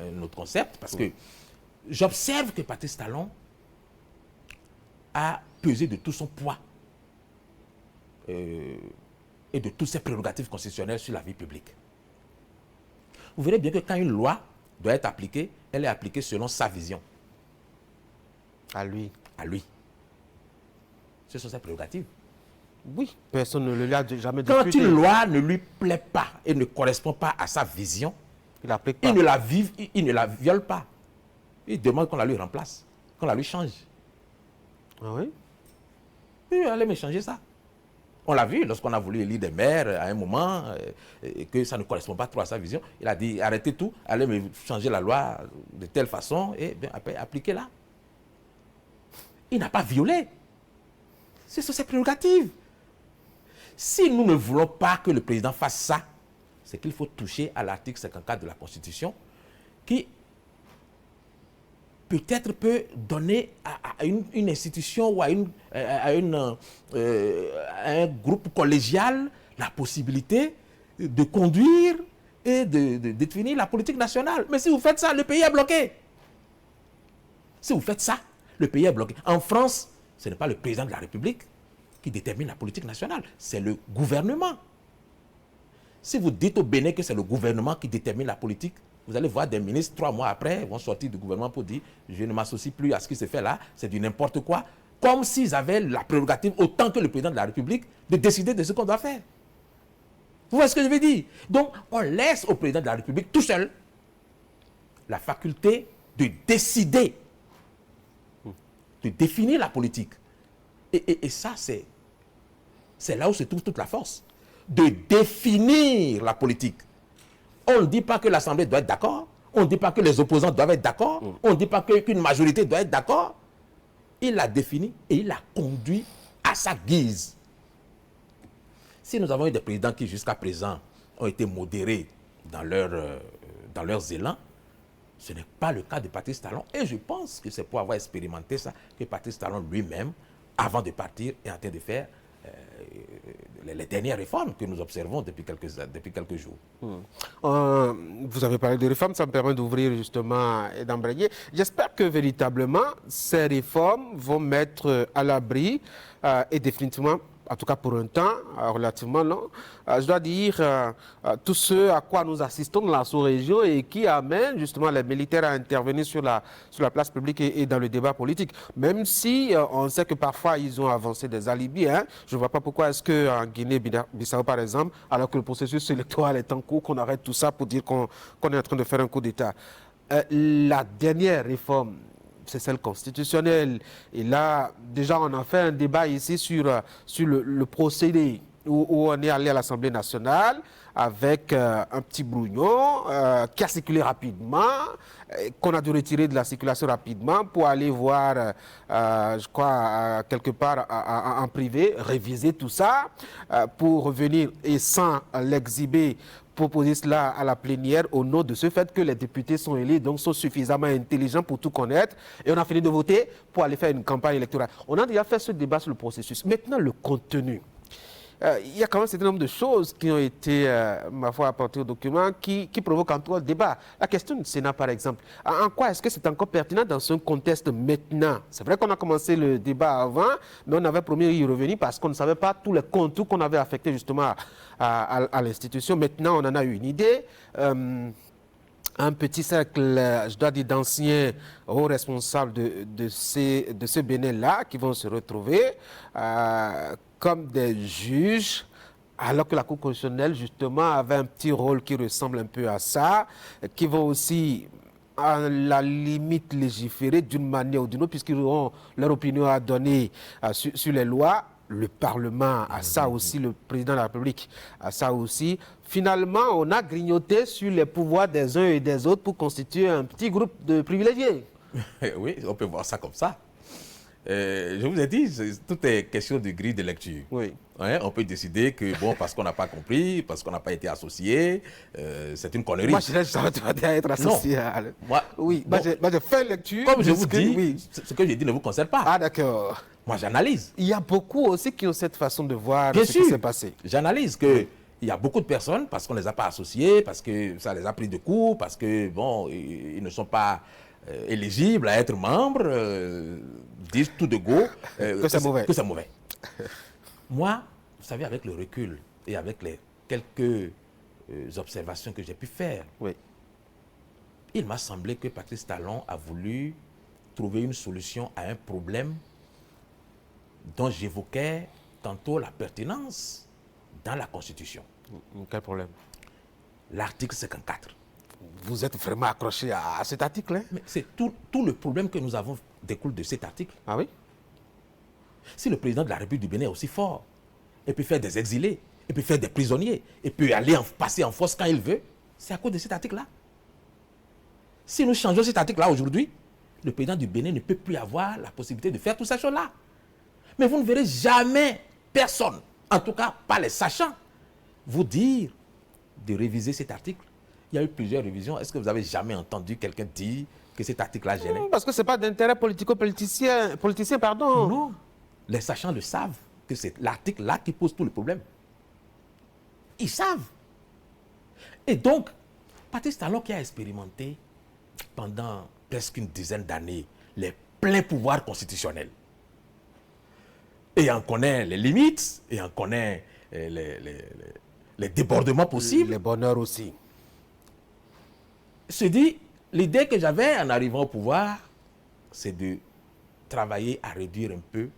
B: un autre concept, parce que j'observe que Patrice Talon a pesé de tout son poids et de toutes ses prérogatives constitutionnelles sur la vie publique. Vous verrez bien que quand une loi doit être appliquée, elle est appliquée selon sa vision.
A: À lui.
B: À lui. Ce sont ses prérogatives.
A: Oui, personne ne lui a jamais
B: Quand
A: discuté.
B: une loi ne lui plaît pas et ne correspond pas à sa vision,
A: Il n'applique pas.
B: il ne la viole pas. Il demande qu'on la lui remplace, qu'on la lui change.
A: Ah oui?
B: Il allait me changer ça. On l'a vu lorsqu'on a voulu élire des maires à un moment, et que ça ne correspond pas trop à sa vision. Il a dit arrêtez tout, allez me changer la loi de telle façon et bien, après, appliquez-la. Il n'a pas violé. C'est sur ses prérogatives. Si nous ne voulons pas que le président fasse ça, c'est qu'il faut toucher à l'article 54 de la Constitution qui peut-être peut donner à une institution ou à un groupe collégial la possibilité de conduire et de définir la politique nationale. Mais si vous faites ça, le pays est bloqué. Si vous faites ça, le pays est bloqué. En France, ce n'est pas le président de la République qui détermine la politique nationale, c'est le gouvernement. Si vous dites au Bénin que c'est le gouvernement qui détermine la politique, vous allez voir des ministres, 3 mois après, vont sortir du gouvernement pour dire « je ne m'associe plus à ce qui se fait là, c'est du n'importe quoi », comme s'ils avaient la prérogative, autant que le président de la République, de décider de ce qu'on doit faire. Vous voyez ce que je veux dire? Donc, on laisse au président de la République tout seul la faculté de décider, de définir la politique. Et ça, c'est là où se trouve toute la force. De définir la politique. On ne dit pas que l'Assemblée doit être d'accord. On ne dit pas que les opposants doivent être d'accord. On ne dit pas qu'une majorité doit être d'accord. Il l'a défini et il l'a conduit à sa guise. Si nous avons eu des présidents qui, jusqu'à présent, ont été modérés dans leurs élans, ce n'est pas le cas de Patrice Talon. Et je pense que c'est pour avoir expérimenté ça que Patrice Talon lui-même, avant de partir, est en train de faire les dernières réformes que nous observons depuis quelques jours.
A: Vous avez parlé de réformes, ça me permet d'ouvrir justement et d'embrayer. J'espère que véritablement ces réformes vont mettre à l'abri et définitivement, en tout cas pour un temps relativement long, je dois dire tout ce à quoi nous assistons dans la sous-région et qui amène justement les militaires à intervenir sur la place publique et dans le débat politique. Même si on sait que parfois ils ont avancé des alibis. Hein. Je ne vois pas pourquoi est-ce qu'en Guinée-Bissau par exemple, alors que le processus électoral est en cours, qu'on arrête tout ça pour dire qu'on est en train de faire un coup d'État. La dernière réforme, c'est celle constitutionnelle. Et là, déjà, on a fait un débat ici sur le procédé où on est allé à l'Assemblée nationale avec un petit brouillon qui a circulé rapidement, qu'on a dû retirer de la circulation rapidement pour aller voir, je crois, quelque part en privé, réviser tout ça pour revenir et sans l'exhiber, proposer cela à la plénière au nom de ce fait que les députés sont élus, donc sont suffisamment intelligents pour tout connaître. Et on a fini de voter pour aller faire une campagne électorale. On a déjà fait ce débat sur le processus. Maintenant, le contenu. Il y a quand même un certain nombre de choses qui ont été, ma foi, apportées au document qui provoquent encore le débat. La question du Sénat, par exemple. En quoi est-ce que c'est encore pertinent dans ce contexte maintenant? C'est vrai qu'on a commencé le débat avant, mais on avait promis y revenir parce qu'on ne savait pas tous les contours qu'on avait affectés justement à l'institution. Maintenant, on en a eu une idée. Un petit cercle, je dois dire, d'anciens hauts responsables de ce Bénin-là qui vont se retrouver comme des juges, alors que la Cour constitutionnelle, justement, avait un petit rôle qui ressemble un peu à ça, qui vont aussi, à la limite, légiférer d'une manière ou d'une autre, puisqu'ils auront leur opinion à donner sur les lois. Le Parlement a ça aussi, le président de la République a ça aussi. Finalement, on a grignoté sur les pouvoirs des uns et des autres pour constituer un petit groupe de privilégiés.
B: Oui, on peut voir ça comme ça. Je vous ai dit, tout est question de grille de lecture.
A: Oui.
B: Ouais, on peut décider que, bon, parce qu'on n'a pas compris, parce qu'on n'a pas été associé, c'est une connerie.
A: Moi, je n'ai jamais demandé à être associé.
B: Moi,
A: oui,
B: bon,
A: moi, j'ai fait lecture.
B: Comme je vous dis,
A: oui.
B: ce que j'ai dit ne vous concerne pas.
A: Ah, d'accord.
B: Moi, j'analyse.
A: Il y a beaucoup aussi qui ont cette façon de voir
B: Bien
A: ce
B: sûr,
A: qui s'est passé.
B: J'analyse que il y a beaucoup de personnes, parce qu'on ne les a pas associés, parce que ça les a pris de court, parce que, bon, ils ne sont pas éligibles à être membres, disent tout de go
A: que c'est mauvais.
B: Que c'est mauvais. Moi, vous savez, avec le recul et avec les quelques observations que j'ai pu faire,
A: oui.
B: Il m'a semblé que Patrice Talon a voulu trouver une solution à un problème dont j'évoquais tantôt la pertinence dans la Constitution.
A: Quel problème?
B: L'article 54.
A: Vous êtes vraiment accroché à cet article, hein?
B: Mais c'est tout le problème que nous avons découle de cet article.
A: Ah oui?
B: Si le président de la République du Bénin est aussi fort, il peut faire des exilés, il peut faire des prisonniers, il peut aller passer en force quand il veut, c'est à cause de cet article-là. Si nous changeons cet article-là aujourd'hui, le président du Bénin ne peut plus avoir la possibilité de faire toutes ces choses-là. Mais vous ne verrez jamais personne, en tout cas pas les sachants, vous dire de réviser cet article. Il y a eu plusieurs révisions. Est-ce que vous avez jamais entendu quelqu'un dire que cet article-là gênait?
A: Non, parce que ce n'est pas d'intérêt politico-politicien, pardon.
B: Non. Les sachants le savent, que c'est l'article-là qui pose tout le problème. Ils savent. Et donc, Patrice Talon qui a expérimenté pendant presque une dizaine d'années les pleins pouvoirs constitutionnels, et en connaît les limites, et en connaît les débordements possibles.
A: Les bonheurs aussi.
B: Se dit, l'idée que j'avais en arrivant au pouvoir, c'est de travailler à réduire un peu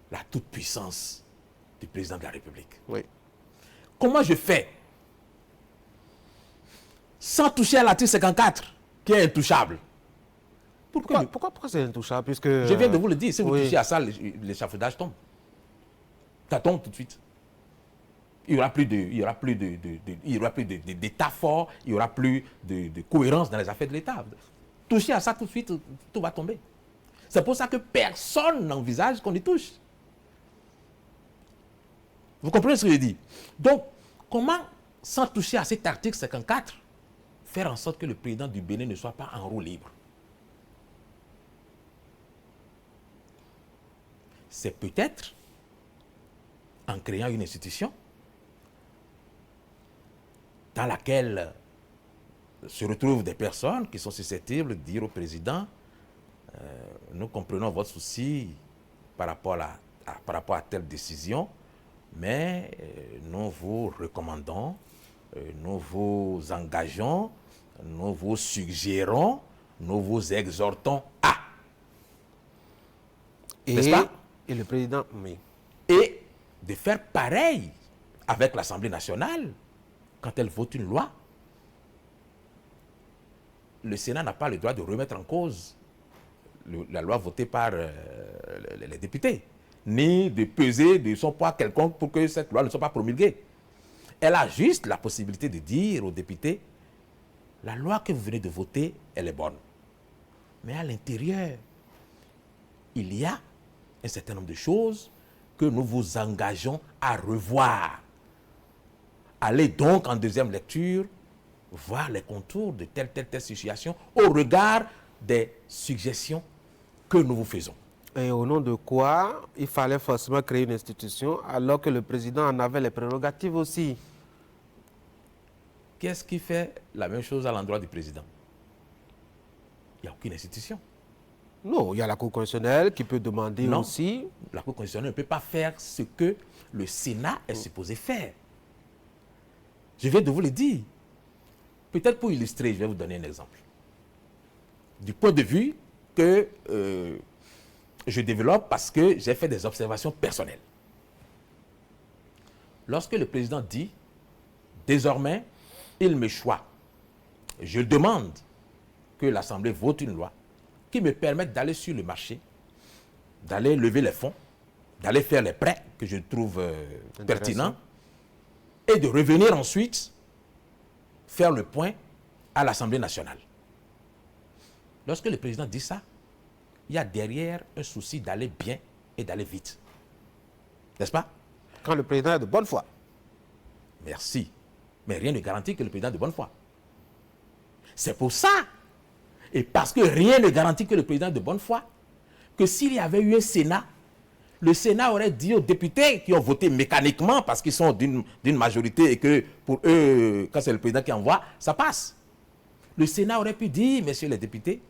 B: la toute-puissance du président de la République.
A: Oui.
B: Comment je fais sans toucher à l'article 54, qui est intouchable?
A: Pourquoi c'est intouchable? Puisque,
B: je viens de vous le dire, si vous
A: oui.
B: touchez à ça, l'échafaudage tombe. Ça tombe tout de suite. Il n'y aura plus d'État fort, il n'y aura plus de cohérence dans les affaires de l'État. Toucher à ça tout de suite, tout va tomber. C'est pour ça que personne n'envisage qu'on y touche. Vous comprenez ce que je dis? Donc, comment, sans toucher à cet article 54, faire en sorte que le président du Bénin ne soit pas en roue libre? C'est peut-être en créant une institution dans laquelle se retrouvent des personnes qui sont susceptibles de dire au président nous comprenons votre souci par rapport à telle décision, mais nous vous recommandons, nous vous engageons, nous vous suggérons, nous vous exhortons à. N'est-ce pas?
A: Et le président, oui.
B: Et de faire pareil avec l'Assemblée nationale quand elle vote une loi. Le Sénat n'a pas le droit de remettre en cause la loi votée par les députés, ni de peser de son poids quelconque pour que cette loi ne soit pas promulguée. Elle a juste la possibilité de dire aux députés, la loi que vous venez de voter, elle est bonne. Mais à l'intérieur, il y a un certain nombre de choses que nous vous engageons à revoir. Allez donc en deuxième lecture voir les contours de telle situation au regard des suggestions que nous vous faisons.
A: Et au nom de quoi il fallait forcément créer une institution alors que le président en avait les prérogatives aussi?
B: Qu'est-ce qui fait la même chose à l'endroit du président? Il n'y a aucune institution.
A: Non, il y a la Cour constitutionnelle qui peut demander
B: Non,
A: aussi.
B: la Cour constitutionnelle ne peut pas faire ce que le Sénat est supposé faire. Je viens de vous le dire. Peut-être pour illustrer, je vais vous donner un exemple. Du point de vue que je développe parce que j'ai fait des observations personnelles. Lorsque le président dit, désormais, il me choisit, je demande que l'Assemblée vote une loi qui me permette d'aller sur le marché, d'aller lever les fonds, d'aller faire les prêts que je trouve pertinents, et de revenir ensuite faire le point à l'Assemblée nationale. Lorsque le président dit ça, il y a derrière un souci d'aller bien et d'aller vite. N'est-ce pas?
A: Quand le président est de bonne foi.
B: Merci. Mais rien ne garantit que le président est de bonne foi. C'est pour ça, et parce que rien ne garantit que le président est de bonne foi, que s'il y avait eu un Sénat, le Sénat aurait dit aux députés qui ont voté mécaniquement parce qu'ils sont d'une majorité et que pour eux, quand c'est le président qui envoie, ça passe. Le Sénat aurait pu dire, messieurs les députés,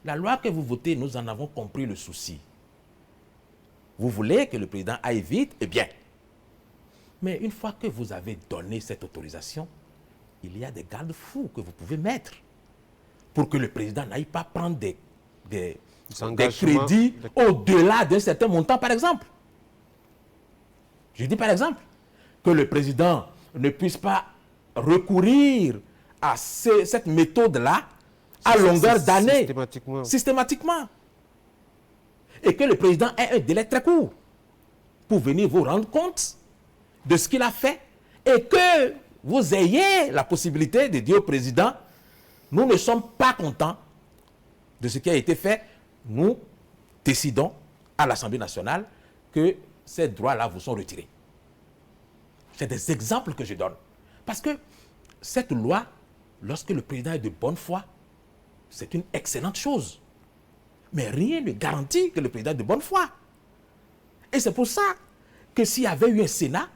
B: la loi que vous votez, nous en avons compris le souci. Vous voulez que le président aille vite? Eh bien. Mais une fois que vous avez donné cette autorisation, il y a des garde-fous que vous pouvez mettre pour que le président n'aille pas prendre des crédits au-delà d'un certain montant, par exemple. Je dis par exemple que le président ne puisse pas recourir à cette méthode-là à longueur d'année, systématiquement. Et que le président ait un délai très court pour venir vous rendre compte de ce qu'il a fait et que vous ayez la possibilité de dire au président, nous ne sommes pas contents de ce qui a été fait, nous décidons à l'Assemblée nationale que ces droits-là vous sont retirés. C'est des exemples que je donne. Parce que cette loi, lorsque le président est de bonne foi, c'est une excellente chose. Mais rien ne garantit que le président est de bonne foi. Et c'est pour ça que s'il y avait eu un Sénat,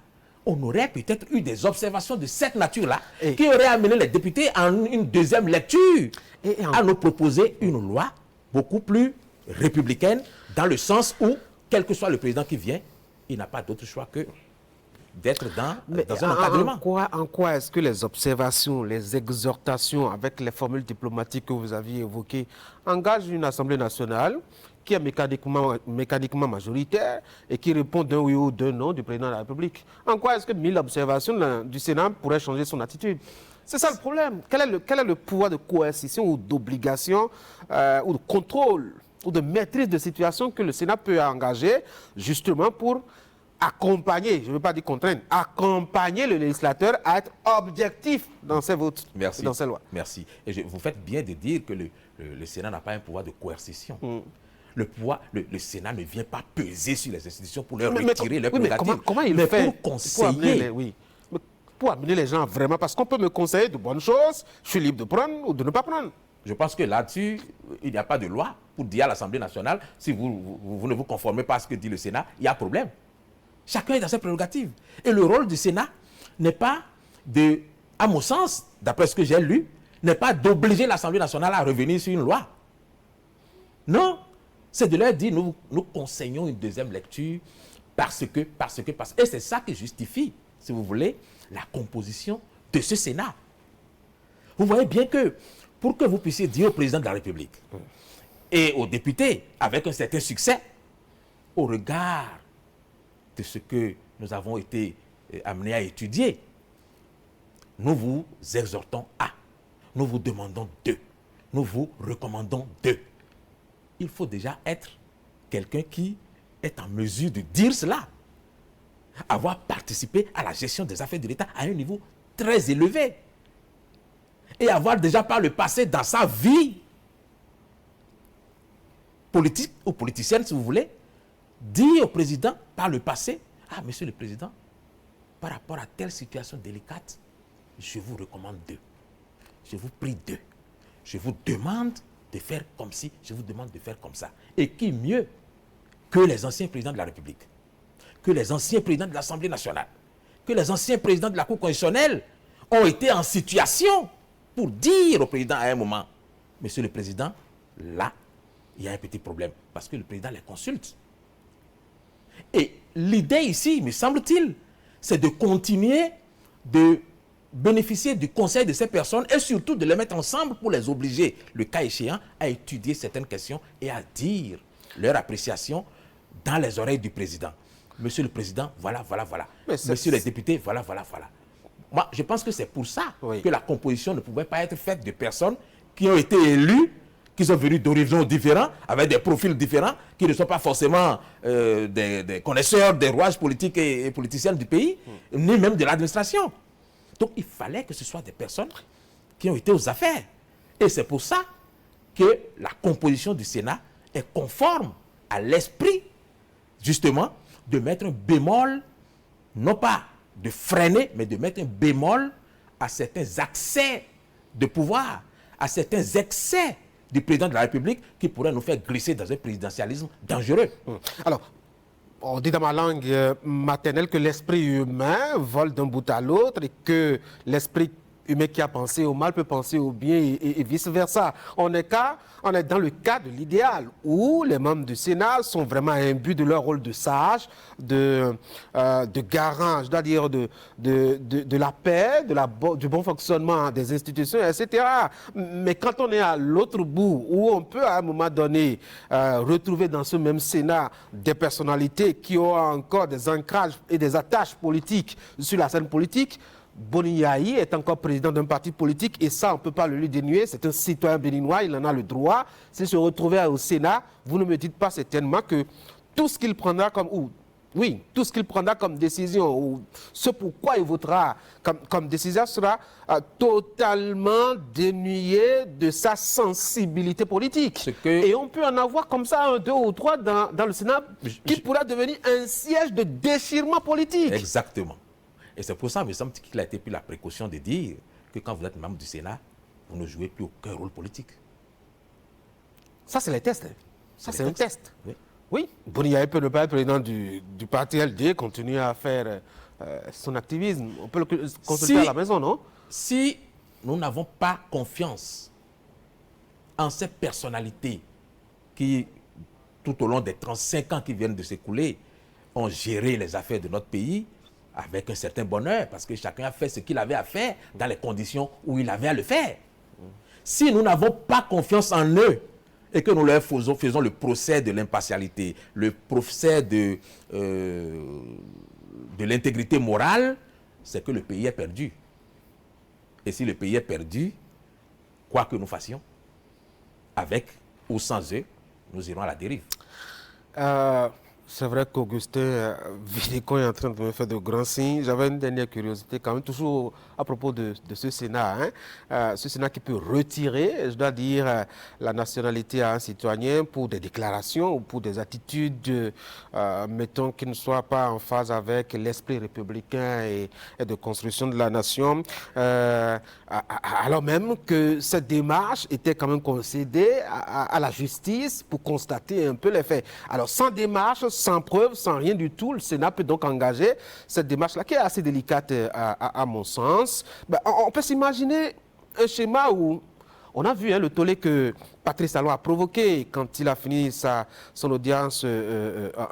B: on aurait peut-être eu des observations de cette nature-là qui auraient amené les députés en une deuxième lecture à nous proposer une loi beaucoup plus républicaine dans le sens où, quel que soit le président qui vient, il n'a pas d'autre choix que d'être dans un encadrement.
A: En quoi est-ce que les observations, les exhortations avec les formules diplomatiques que vous aviez évoquées engagent une Assemblée nationale qui est mécaniquement majoritaire et qui répond d'un oui ou d'un non du président de la République? En quoi est-ce que 1000 observations du Sénat pourraient changer son attitude? C'est ça le problème. Quel est le pouvoir de coercition ou d'obligation ou de contrôle ou de maîtrise de situation que le Sénat peut engager justement pour accompagner, je ne veux pas dire contraindre, accompagner le législateur à être objectif dans ses votes et dans ses lois?
B: Merci. Et vous faites bien de dire que le Sénat n'a pas un pouvoir de coercition. Le Sénat ne vient pas peser sur les institutions pour leur retirer leurs prérogatives.
A: Comment il fait
B: pour conseiller
A: pour amener les gens vraiment, parce qu'on peut me conseiller de bonnes choses, je suis libre de prendre ou de ne pas prendre.
B: Je pense que là-dessus, il n'y a pas de loi pour dire à l'Assemblée nationale, si vous ne vous conformez pas à ce que dit le Sénat, il y a problème. Chacun est dans ses prérogatives. Et le rôle du Sénat n'est pas à mon sens, d'après ce que j'ai lu, n'est pas d'obliger l'Assemblée nationale à revenir sur une loi. Non, c'est de leur dire, nous conseillons une deuxième lecture parce que. Et c'est ça qui justifie, si vous voulez, la composition de ce Sénat. Vous voyez bien que, pour que vous puissiez dire au président de la République et aux députés, avec un certain succès, au regard de ce que nous avons été amenés à étudier, nous vous exhortons à, nous vous demandons de, nous vous recommandons de. Il faut déjà être quelqu'un qui est en mesure de dire cela. Avoir participé à la gestion des affaires de l'État à un niveau très élevé. Et avoir déjà par le passé dans sa vie politique ou politicienne, si vous voulez, dit au président par le passé, ah, monsieur le président, par rapport à telle situation délicate, je vous recommande d'eux. Je vous prie d'eux. Je vous demande de faire comme ci, je vous demande de faire comme ça. Et qui mieux que les anciens présidents de la République, que les anciens présidents de l'Assemblée nationale, que les anciens présidents de la Cour constitutionnelle ont été en situation pour dire au président à un moment, monsieur le président, là, il y a un petit problème, parce que le président les consulte. Et l'idée ici, me semble-t-il, c'est de continuer de bénéficier du conseil de ces personnes et surtout de les mettre ensemble pour les obliger, le cas échéant, à étudier certaines questions et à dire leur appréciation dans les oreilles du président. Monsieur le président, voilà. Monsieur les députés, voilà. Moi, je pense que c'est pour ça que la composition ne pouvait pas être faite de personnes qui ont été élues, qui sont venus d'horizons différents, avec des profils différents, qui ne sont pas forcément des connaisseurs des rouages politiques et politiciens du pays, ni même de l'administration. Donc, il fallait que ce soit des personnes qui ont été aux affaires. Et c'est pour ça que la composition du Sénat est conforme à l'esprit, justement, de mettre un bémol, non pas de freiner, mais de mettre un bémol à certains accès de pouvoir, à certains excès du président de la République qui pourraient nous faire glisser dans un présidentialisme dangereux.
A: Alors, on dit dans ma langue maternelle que l'esprit humain vole d'un bout à l'autre et que l'esprit humain qui a pensé au mal peut penser au bien et vice-versa. On est dans le cas de l'idéal où les membres du Sénat sont vraiment imbus de leur rôle de sage, de garant, je dois dire, de la paix, du bon fonctionnement des institutions, etc. Mais quand on est à l'autre bout, où on peut à un moment donné retrouver dans ce même Sénat des personnalités qui ont encore des ancrages et des attaches politiques sur la scène politique, Boni Yahi est encore président d'un parti politique et ça, on ne peut pas le lui dénuer. C'est un citoyen béninois, il en a le droit. S'il se retrouvait au Sénat, vous ne me dites pas certainement que tout ce qu'il prendra tout ce qu'il prendra comme décision ou ce pourquoi il votera comme décision sera totalement dénué de sa sensibilité politique. Et on peut en avoir comme ça un, deux ou trois dans le Sénat qui pourra devenir un siège de déchirement politique.
B: Exactement. Et c'est pour ça, il me semble qu'il a été pris la précaution de dire que quand vous êtes membre du Sénat, vous ne jouez plus aucun rôle politique.
A: Ça, c'est les tests. Hein. Ça, c'est un test.
B: Oui.
A: Oui, Boni Yahi peut ne pas être président du parti LD, continuer à faire son activisme. On peut le consulter à la maison, non?
B: Si nous n'avons pas confiance en ces personnalités qui, tout au long des 35 ans qui viennent de s'écouler, ont géré les affaires de notre pays avec un certain bonheur, parce que chacun a fait ce qu'il avait à faire dans les conditions où il avait à le faire. Si nous n'avons pas confiance en eux, et que nous leur faisons le procès de l'impartialité, le procès de l'intégrité morale, c'est que le pays est perdu. Et si le pays est perdu, quoi que nous fassions, avec ou sans eux, nous irons à la dérive.
A: C'est vrai qu'Augustin Vidécon est en train de me faire de grands signes. J'avais une dernière curiosité quand même, toujours à propos de ce Sénat. Hein. Ce Sénat qui peut retirer, je dois dire, la nationalité à un citoyen pour des déclarations ou pour des attitudes, mettons, qui ne soient pas en phase avec l'esprit républicain et de construction de la nation. Alors même que cette démarche était quand même concédée à la justice pour constater un peu les faits. Alors sans démarche, sans preuve, sans rien du tout, le Sénat peut donc engager cette démarche-là qui est assez délicate à mon sens. Ben, on peut s'imaginer un schéma où on a vu le tollé que Patrice Talon a provoqué quand il a fini son audience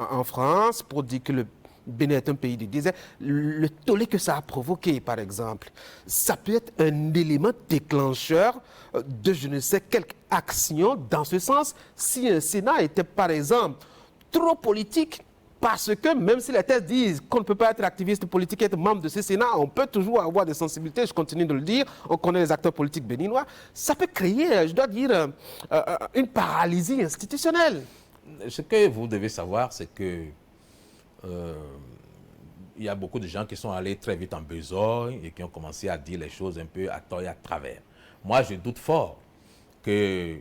A: en France pour dire que le Bénin est un pays du désert. Le tollé que ça a provoqué, par exemple, ça peut être un élément déclencheur de je ne sais quelle action dans ce sens si un Sénat était, par exemple, trop politique, parce que même si les thèses disent qu'on ne peut pas être activiste politique et être membre de ce Sénat, on peut toujours avoir des sensibilités, je continue de le dire, on connaît les acteurs politiques béninois, ça peut créer, je dois dire, une paralysie institutionnelle.
B: Ce que vous devez savoir, c'est que il y a beaucoup de gens qui sont allés très vite en besogne et qui ont commencé à dire les choses un peu à tort et à travers. Moi, je doute fort que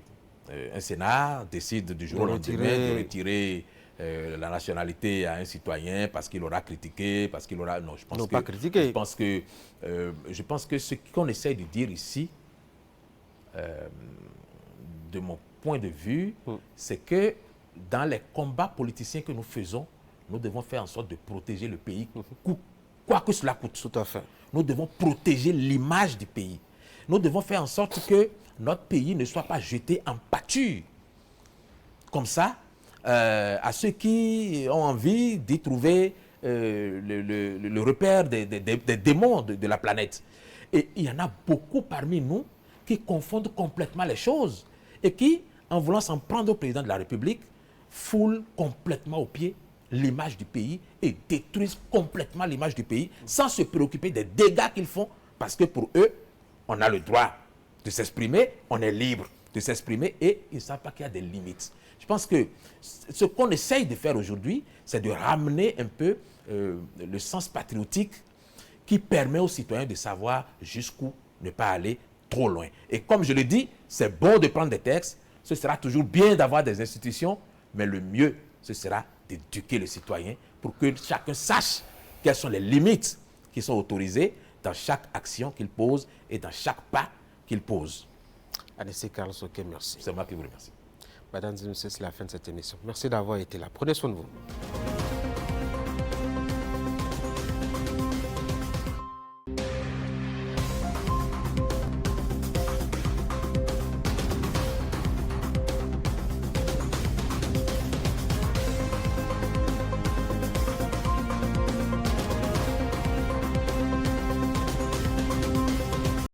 B: un Sénat décide du jour au lendemain de retirer la nationalité à un citoyen parce qu'il aura critiqué, parce qu'il aura... Non, je pense
A: pas critiqué.
B: Je pense que ce qu'on essaie de dire ici, de mon point de vue, c'est que dans les combats politiciens que nous faisons, nous devons faire en sorte de protéger le pays, quoi que cela coûte.
A: Tout à fait.
B: Nous devons protéger l'image du pays. Nous devons faire en sorte que notre pays ne soit pas jeté en pâture. Comme ça, à ceux qui ont envie d'y trouver le repère des démons de la planète. Et il y en a beaucoup parmi nous qui confondent complètement les choses et qui, en voulant s'en prendre au président de la République, foulent complètement au pied l'image du pays et détruisent complètement l'image du pays sans se préoccuper des dégâts qu'ils font parce que pour eux, on a le droit de s'exprimer, on est libre de s'exprimer et ils ne savent pas qu'il y a des limites. Je pense que ce qu'on essaye de faire aujourd'hui, c'est de ramener un peu le sens patriotique qui permet aux citoyens de savoir jusqu'où ne pas aller trop loin. Et comme je le dis, c'est bon de prendre des textes, ce sera toujours bien d'avoir des institutions, mais le mieux, ce sera d'éduquer le citoyen pour que chacun sache quelles sont les limites qui sont autorisées dans chaque action qu'il pose et dans chaque pas qu'il pose.
A: Anissé Carlos Oké, merci.
B: C'est moi qui vous remercie.
A: Mesdames et messieurs, c'est la fin de cette émission. Merci d'avoir été là. Prenez soin de vous.